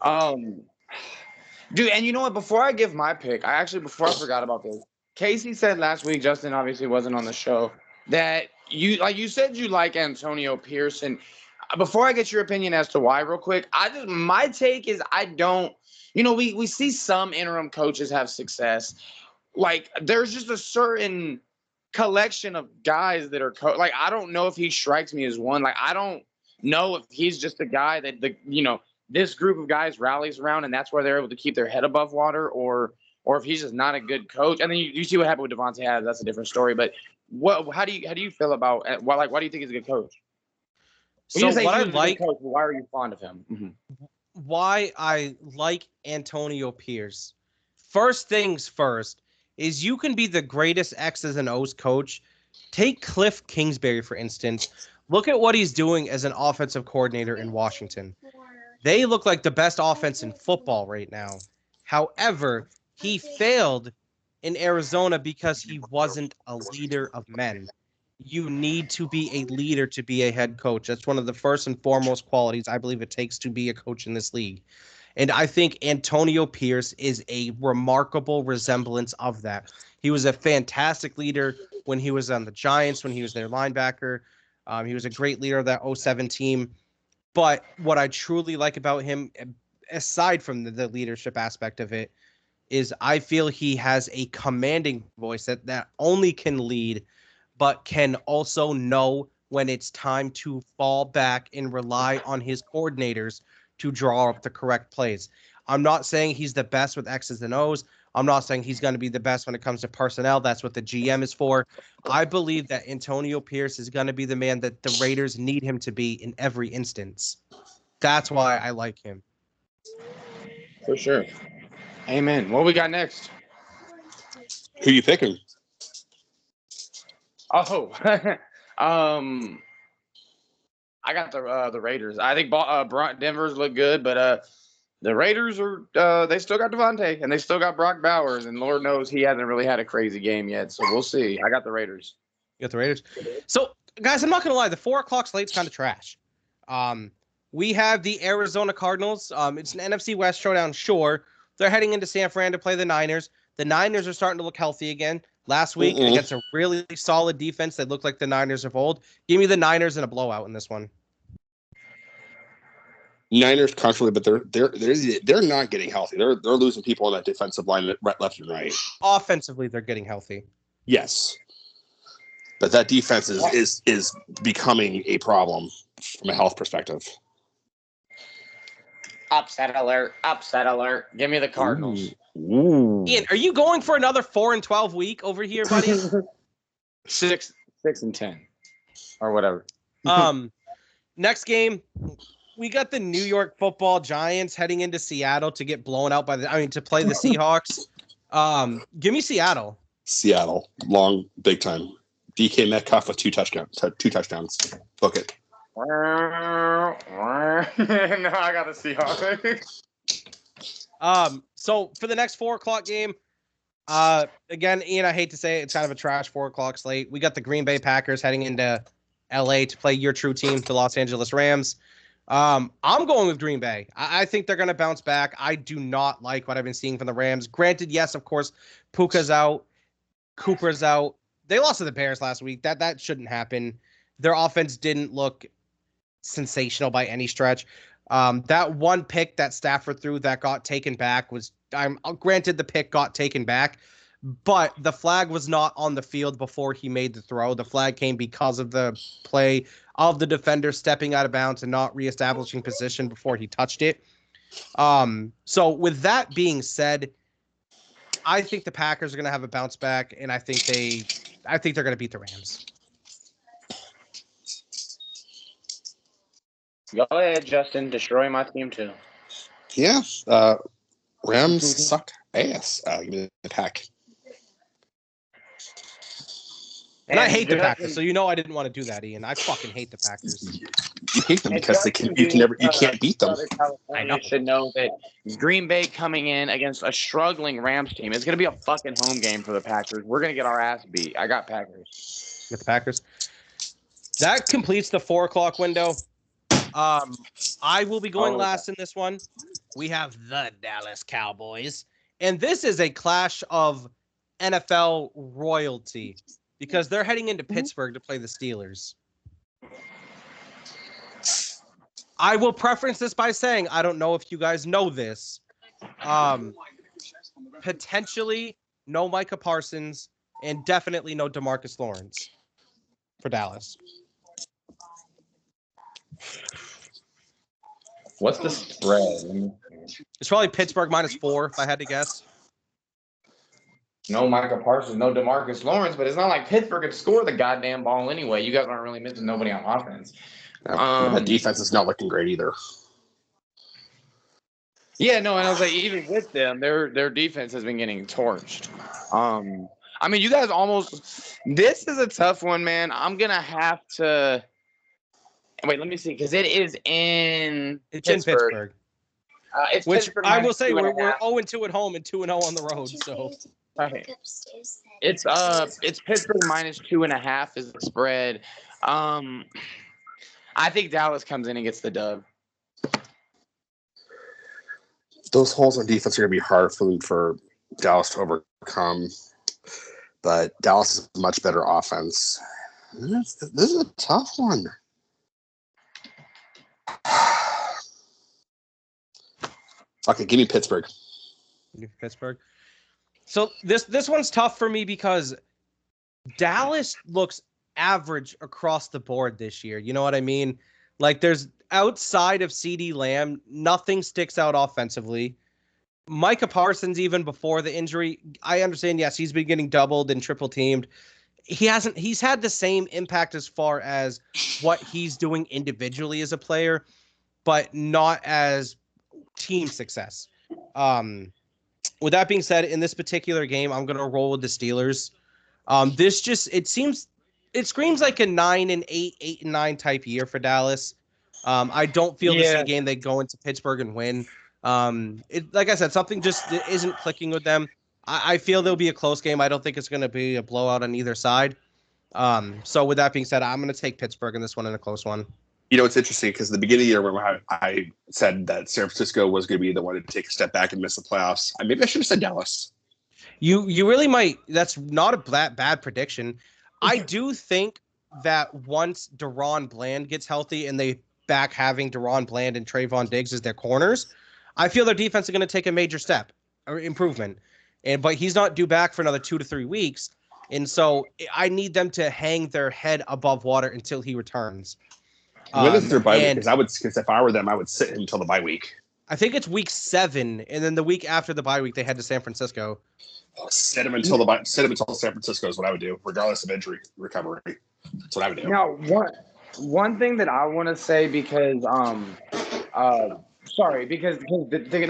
Dude, and you know what? Before I give my pick, before I forgot about this, Casey said last week, Justin obviously wasn't on the show, that you said you like Antonio Pierce. And before I get your opinion as to why real quick, my take is I don't, we see some interim coaches have success. There's just a certain collection of guys that are I don't know if he strikes me as one. I don't know if he's just a guy that this group of guys rallies around and that's where they're able to keep their head above water, or if he's just not a good coach. And then you see what happened with Devontae Adams. That's a different story. But how do you feel about why do you think he's a good coach? So what I like, coach, why are you fond of him? Mm-hmm. Why I like Antonio Pierce. First things first is you can be the greatest X's and O's coach. Take Cliff Kingsbury, for instance. Look at what he's doing as an offensive coordinator in Washington. They look like the best offense in football right now. However, he failed in Arizona because he wasn't a leader of men. You need to be a leader to be a head coach. That's one of the first and foremost qualities I believe it takes to be a coach in this league. And I think Antonio Pierce is a remarkable resemblance of that. He was a fantastic leader when he was on the Giants, when he was their linebacker. He was a great leader of that 07 team. But what I truly like about him, aside from the leadership aspect of it, is I feel he has a commanding voice that only can lead, but can also know when it's time to fall back and rely on his coordinators to draw up the correct plays. I'm not saying he's the best with X's and O's. I'm not saying he's going to be the best when it comes to personnel. That's what the GM is for. I believe that Antonio Pierce is going to be the man that the Raiders need him to be in every instance. That's why I like him. For sure. Amen. What we got next? Who you picking? Oh, I got the Raiders. I think Denver's look good, but the Raiders are they still got Devontae and they still got Brock Bowers, and Lord knows he hasn't really had a crazy game yet. So we'll see. I got the Raiders. You got the Raiders. So guys, I'm not gonna lie, the 4:00 slate's kind of trash. We have the Arizona Cardinals. It's an NFC West showdown. Sure, they're heading into San Fran to play the Niners. The Niners are starting to look healthy again. Last week against a really solid defense that looked like the Niners of old. Give me the Niners in a blowout in this one. Niners comfortably, but they're not getting healthy. They're losing people on that defensive line left and right. Offensively, they're getting healthy. Yes, but that defense is becoming a problem from a health perspective. Upset alert! Upset alert! Give me the Cardinals. Ooh. Ian, are you going for another 4-12 week over here, buddy? 6-10, or whatever. Next game, we got the New York Football Giants heading into Seattle to get blown out to play the Seahawks. Give me Seattle. Seattle, long, big time. DK Metcalf with two touchdowns. Book it. No, I got the Seahawks. So for the next 4:00 game, again, Ian, I hate to say it, it's kind of a trash 4:00 slate. We got the Green Bay Packers heading into LA to play your true team, the Los Angeles Rams. I'm going with Green Bay. I think they're going to bounce back. I do not like what I've been seeing from the Rams. Granted, yes, of course, Puka's out, Cooper's out. They lost to the Bears last week. That shouldn't happen. Their offense didn't look sensational by any stretch. That one pick that Stafford threw that got taken back was, granted the pick got taken back, but the flag was not on the field before he made the throw. The flag came because of the play of the defender stepping out of bounds and not reestablishing position before he touched it. So with that being said, I think the Packers are going to have a bounce back, and I think they're going to beat the Rams. Go ahead, Justin. Destroy my team too. Yeah. Rams suck ass. Give me the Pack. And I hate the Packers, so you know I didn't want to do that, Ian. I fucking hate the Packers. You hate them because you can't beat them. I know. Should know that Green Bay coming in against a struggling Rams team. It's gonna be a fucking home game for the Packers. We're gonna get our ass beat. I got Packers. Get the Packers. That completes the 4:00 window. I will be going last in this one. We have the Dallas Cowboys, and this is a clash of NFL royalty because they're heading into Pittsburgh to play the Steelers. I will preference this by saying, I don't know if you guys know this. Potentially no Micah Parsons and definitely no DeMarcus Lawrence for Dallas. What's the spread? It's probably Pittsburgh -4 if I had to guess. No Micah Parsons, no DeMarcus Lawrence, but it's not like Pittsburgh could score the goddamn ball anyway. You guys aren't really missing nobody on offense. The defense is not looking great either. Yeah, no, and I was like, even with them, their defense has been getting torched. I mean, you guys almost. This is a tough one, man. I'm gonna have to. Wait, let me see, because it is in It's in Pittsburgh. It's Which Pittsburgh I will minus say we're 2.5. 0-2 at home and 2-0 on the road. So Okay. It's Pittsburgh minus 2.5 is the spread. I think Dallas comes in and gets the dub. Those holes on defense are going to be hard for Dallas to overcome. But Dallas is a much better offense. This is a tough one. Okay, give me Pittsburgh. Pittsburgh. So this one's tough for me because Dallas looks average across the board this year. You know what I mean? Like, there's outside of CeeDee Lamb, nothing sticks out offensively. Micah Parsons, even before the injury, I understand, yes, he's been getting doubled and triple teamed. He's had the same impact as far as what he's doing individually as a player, but not as team success. With that being said, in this particular game, I'm going to roll with the Steelers. It screams like a 9-8, 8-9 type year for Dallas. I don't feel this is a game they go into Pittsburgh and win. Like I said, something just isn't clicking with them. I feel there'll be a close game. I don't think it's going to be a blowout on either side. So with that being said, I'm going to take Pittsburgh in this one in a close one. You know, it's interesting because the beginning of the year, when I said that San Francisco was going to be the one to take a step back and miss the playoffs, maybe I should have said Dallas. You really might. That's not a bad prediction. I do think that once DaRon Bland gets healthy and they back having DaRon Bland and Trayvon Diggs as their corners, I feel their defense is going to take a major step or improvement. But he's not due back for another 2 to 3 weeks. And so I need them to hang their head above water until he returns. When is their bye week? Because if I were them, I would sit until the bye week. I think it's week 7, and then the week after the bye week, they head to San Francisco. Sit him until San Francisco is what I would do, regardless of injury recovery. That's what I would do. Now, one thing that I want to say because like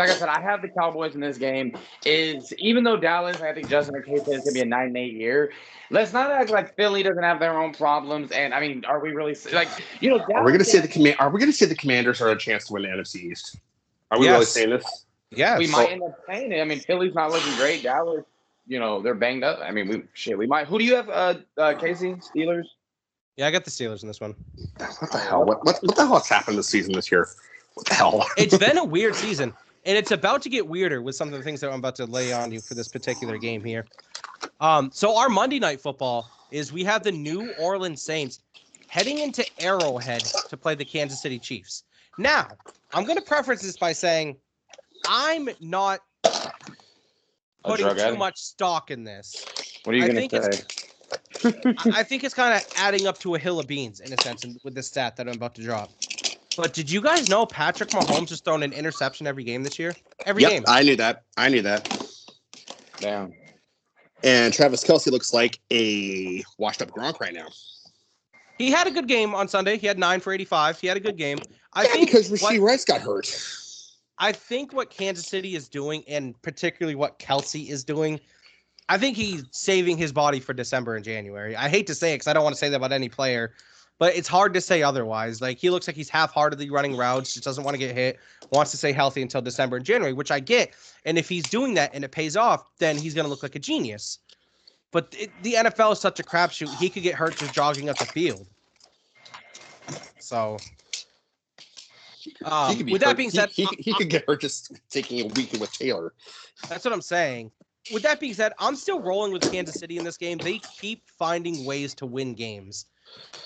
I said, I have the Cowboys in this game. Is even though Dallas, I think Justin Arcade said it's gonna be a 9-8 year. Let's not act like Philly doesn't have their own problems. And I mean, are we really like Dallas, are we going to say the Commanders are a chance to win the NFC East? Are we really saying this? Yeah, we might end up saying it. I mean, Philly's not looking great. Dallas, they're banged up. I mean, we might. Who do you have? Casey, Steelers. Yeah, I got the Steelers in this one. What the hell? What the hell has happened this season this year? What the hell? It's been a weird season, and it's about to get weirder with some of the things that I'm about to lay on you for this particular game here. So our Monday Night Football is we have the New Orleans Saints heading into Arrowhead to play the Kansas City Chiefs. Now, I'm going to preface this by saying I'm not putting too much stock in this. What are you going to say? I think it's kind of adding up to a hill of beans in a sense with this stat that I'm about to drop. But did you guys know Patrick Mahomes has thrown an interception every game this year? Every game. I knew that. Damn. And Travis Kelce looks like a washed-up Gronk right now. He had a good game on Sunday. He had 9 for 85. He had a good game. I think because Rashee Rice got hurt. I think what Kansas City is doing, and particularly what Kelce is doing, I think he's saving his body for December and January. I hate to say it because I don't want to say that about any player, but it's hard to say otherwise. Like, he looks like he's half-heartedly running routes, just doesn't want to get hit, wants to stay healthy until December and January, which I get. And if he's doing that and it pays off, then he's going to look like a genius. But the NFL is such a crapshoot. He could get hurt just jogging up the field. So, with that being said, he could get hurt just taking a weekend with Taylor. That's what I'm saying. With that being said, I'm still rolling with Kansas City in this game. They keep finding ways to win games.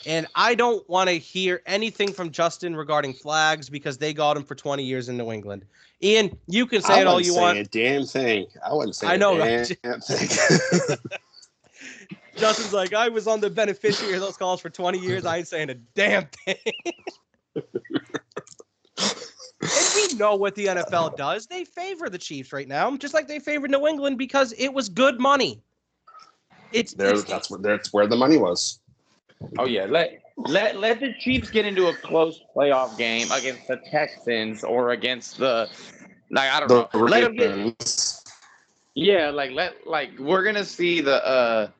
And I don't want to hear anything from Justin regarding flags because they got him for 20 years in New England. Ian, you can say it all you want. I wouldn't say a damn thing. I wouldn't say a damn thing. Justin's like, I was on the beneficiary of those calls for 20 years. I ain't saying a damn thing. And we know what the NFL does. They favor the Chiefs right now, just like they favored New England because it was good money. That's where the money was. Oh yeah, let the Chiefs get into a close playoff game against the Texans or against the I don't know. Let them get. Yeah, we're gonna see the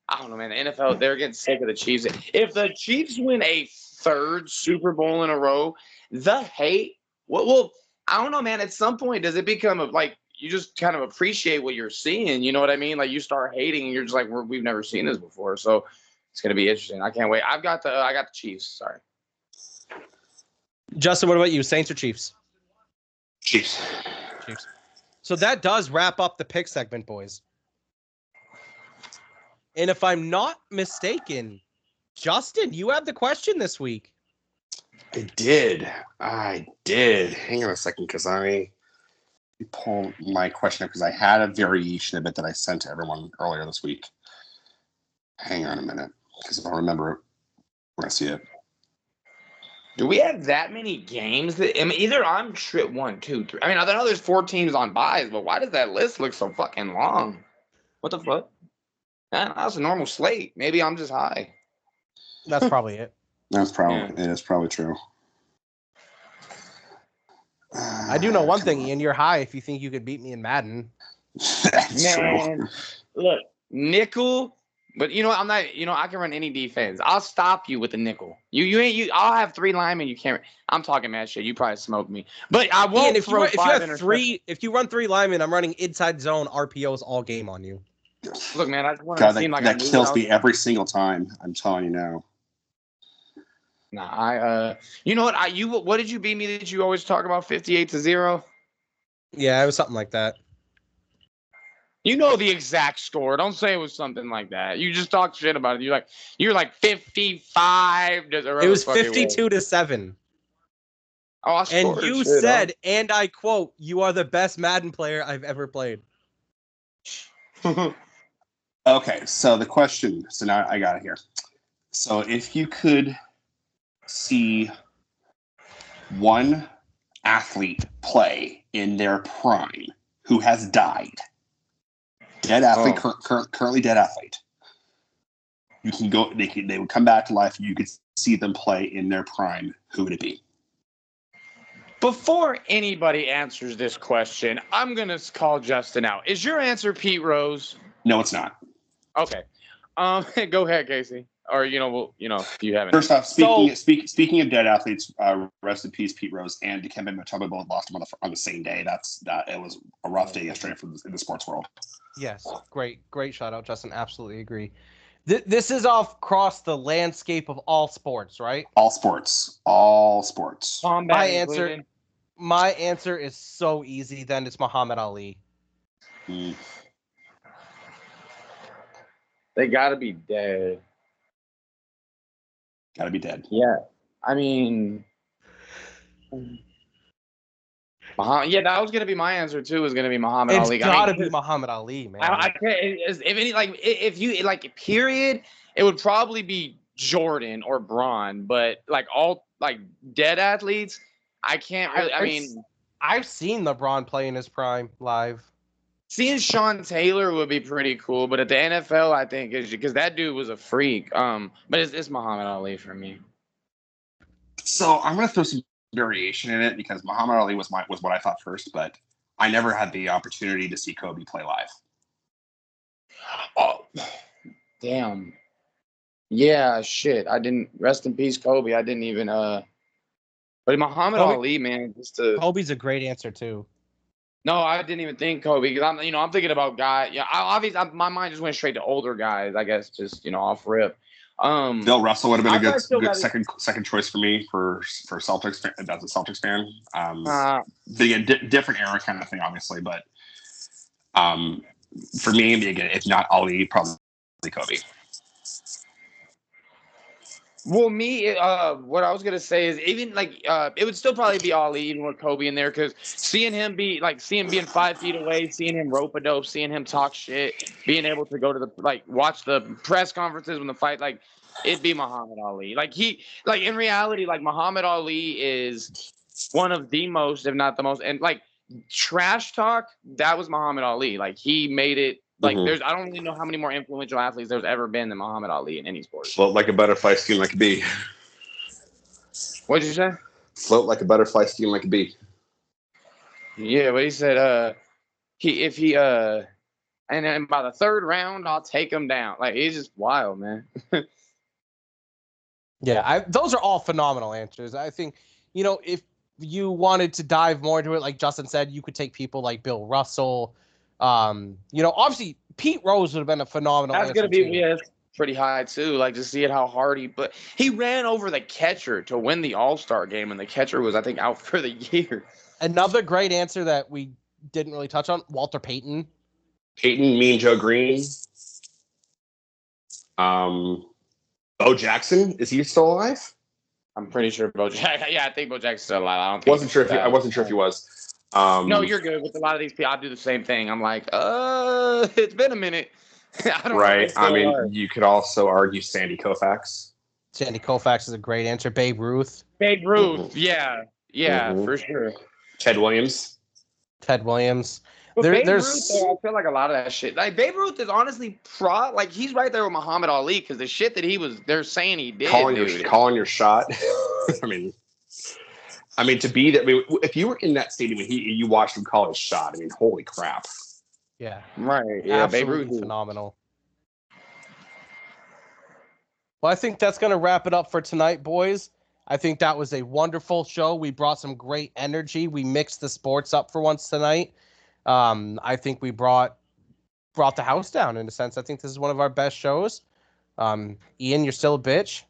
I don't know, man. The NFL, they're getting sick of the Chiefs. If the Chiefs win a third Super Bowl in a row. The hate. Well, I don't know, man. At some point, does it become like you just kind of appreciate what you're seeing? You know what I mean? Like you start hating, and you're just like, we've never seen this before. So it's gonna be interesting. I can't wait. I got the Chiefs. Sorry, Justin. What about you? Saints or Chiefs? Chiefs. Chiefs. So that does wrap up the pick segment, boys. And if I'm not mistaken, Justin, you have the question this week. I did. Hang on a second, because I pull my question up because I had a variation of it that I sent to everyone earlier this week. Hang on a minute, because if I remember it, when I see it. Do we have that many games? I mean, either I'm 1, 2, 3. I mean, I know there's 4 teams on buys, but why does that list look so fucking long? What the fuck? That's a normal slate. Maybe I'm just high. That's probably it. It is probably true. I do know one thing, Ian. You're high if you think you could beat me in Madden. That's Man, true. Look, nickel. But you know, I'm not. You know, I can run any defense. I'll stop you with the nickel. I'll have 3 linemen. You can't. I'm talking mad shit. You probably smoked me. But I won't. Ian, throw if you run 3 linemen, I'm running inside zone RPOs all game on you. Look, man, I just want to seem like that kills me every single time. I'm telling you now. Nah, you know what? What did you beat me that you always talk about 58-0? Yeah, it was something like that. You know the exact score. Don't say it was something like that. You just talk shit about it. You're like 55. It was 52-7. Oh, and you said, and I quote, "You are the best Madden player I've ever played." Okay, so the question. So now I got it here. So if you could see one athlete play in their prime who has died, dead athlete, currently dead athlete, you can go. They would come back to life. You could see them play in their prime. Who would it be? Before anybody answers this question, I'm gonna call Justin out. Is your answer Pete Rose? No, it's not. Okay. Go ahead, Casey. Or if you haven't. First off, speaking of dead athletes, rest in peace, Pete Rose and Dikembe Mutombo both lost him on the same day. It was a rough day yesterday in the sports world. Yes, great shout out, Justin. Absolutely agree. This is across the landscape of all sports, right? All sports. Combat my answer is so easy. Then it's Muhammad Ali. They gotta be dead. Gotta be dead. Yeah, I mean, that was gonna be my answer too. Was gonna be Muhammad Ali. It's gotta be Muhammad Ali, man. I can't. If you period, it would probably be Jordan or Braun. But all dead athletes, I can't really. I mean, I've seen LeBron play in his prime live. Seeing Sean Taylor would be pretty cool, but at the NFL, I think because that dude was a freak. But it's Muhammad Ali for me. So I'm gonna throw some variation in it because Muhammad Ali was what I thought first, but I never had the opportunity to see Kobe play live. Oh, damn. Yeah, shit. I didn't. Rest in peace, Kobe. I didn't even. But Muhammad Ali, man, Kobe's a great answer too. No, I didn't even think Kobe because I'm thinking about guys. Yeah, my mind just went straight to older guys. I guess just off rip. Bill Russell would have been a good second choice for me for Celtics. That's a Celtics fan. But again, different era kind of thing, obviously. But for me, again, if not Ali, probably Kobe. Well, me, what I was gonna say is even it would still probably be Ali even with Kobe in there because seeing him being 5 feet away, seeing him rope a dope, seeing him talk shit, being able to go to the watch the press conferences when the fight it'd be Muhammad Ali. In reality, Muhammad Ali is one of the most, if not the most, and trash talk. That was Muhammad Ali. He made it. I don't really know how many more influential athletes there's ever been than Muhammad Ali in any sport. Float like a butterfly, sting like a bee. What'd you say? Float like a butterfly, sting like a bee. Yeah, but he said, and then by the third round, I'll take him down. He's just wild, man. Yeah, those are all phenomenal answers. I think, if you wanted to dive more into it, like Justin said, you could take people like Bill Russell. Obviously Pete Rose would have been a phenomenal That's answer gonna be too. pretty high too. Like to see it how hard he ran over the catcher to win the All-Star game, and the catcher was I think out for the year. Another great answer that we didn't really touch on, Walter Payton. Peyton, Mean Joe Green. Bo Jackson, is he still alive? I'm pretty sure Bo Jackson. Yeah, I think Bo Jackson's still alive. I wasn't sure if he was. No, you're good. With a lot of these people, I do the same thing. I'm like, it's been a minute. I don't right. know. I mean, you could also argue Sandy Koufax. Sandy Koufax is a great answer. Babe Ruth. Babe Ruth. Mm-hmm. Yeah, for sure. Ted Williams. But Babe Ruth, though, I feel like a lot of that shit. Like Babe Ruth is honestly like he's right there with Muhammad Ali because the shit that they're saying he did. Calling your shot. I mean, to be that. I mean, if you were in that stadium and you watched him call his shot, I mean, holy crap. Yeah. Right. Yeah. Absolutely Babe Ruth is phenomenal. Well, I think that's going to wrap it up for tonight, boys. I think that was a wonderful show. We brought some great energy. We mixed the sports up for once tonight. I think we brought the house down in a sense. I think this is one of our best shows. Ian, you're still a bitch.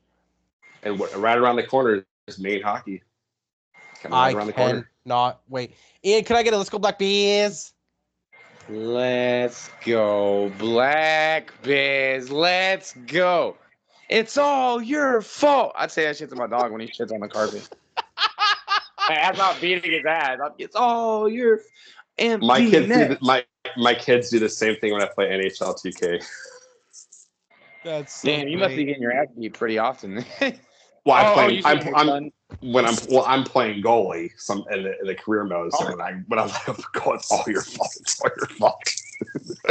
And right around the corner is Maine hockey. I cannot wait. Ian, can I get a Let's Go Black Bears? Let's go Black Bears. Let's go. It's all your fault. I'd say that shit to my dog when he shits on the carpet. I'm not beating his ass. It's all your my kids do the same thing when I play NHL 2K. That's so damn. You must be getting your ass beat pretty often. Well, I'm playing goalie in the career mode. So when I'm like, oh, it's all your fault. It's all your fault.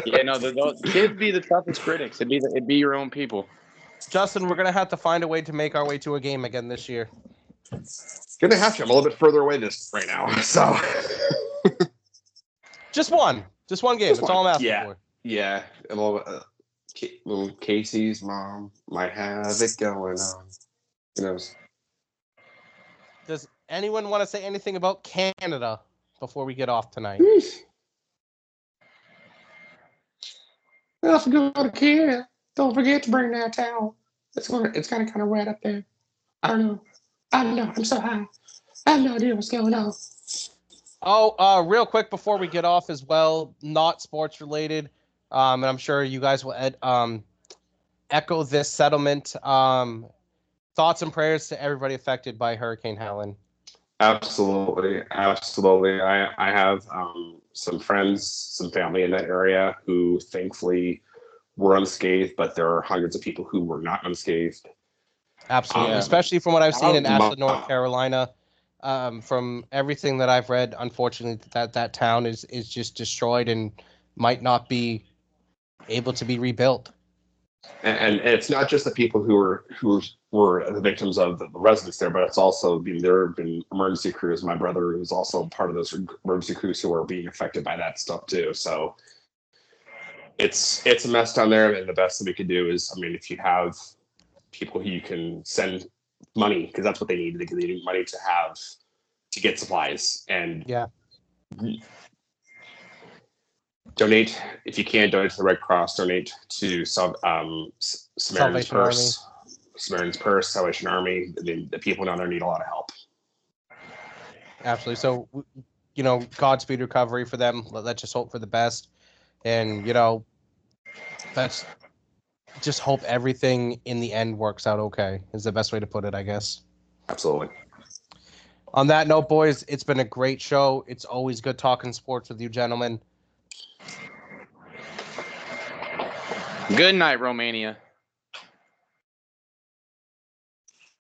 Yeah, no, those kids be the toughest critics. It'd be your own people. Justin, we're gonna have to find a way to make our way to a game again this year. Gonna have to. I'm a little bit further away right now, so. Just one game. That's all I'm asking for. Yeah, a little bit. Casey's mom might have it going on. Who knows? Does anyone want to say anything about Canada before we get off tonight? Well, if you go to Canada, don't forget to bring that towel. It's kind of wet up there. I don't know. I'm so high. I have no idea what's going on. Oh, real quick before we get off as well, not sports related, and I'm sure you guys will echo this settlement. Thoughts and prayers to everybody affected by Hurricane Helen. Absolutely. I have some friends, some family in that area who thankfully were unscathed, but there are hundreds of people who were not unscathed. Absolutely, especially from what I've seen in Ashland, North Carolina. From everything that I've read, unfortunately, that town is just destroyed and might not be able to be rebuilt. And it's not just the people who were the victims of the residents there, but it's also there have been emergency crews. My brother is also part of those emergency crews who are being affected by that stuff too. So it's a mess down there, and the best that we can do is, if you have people who you can send money, because that's what they need. They need money to get supplies, and donate if you can. Donate to the Red Cross. Donate to Samaritan's Purse, Salvation Army. The people down there need a lot of help. Absolutely. So, Godspeed recovery for them. Let's just hope for the best, and let's just hope everything in the end works out okay. Is the best way to put it, I guess. Absolutely. On that note, boys, it's been a great show. It's always good talking sports with you, gentlemen. Good night, Romania.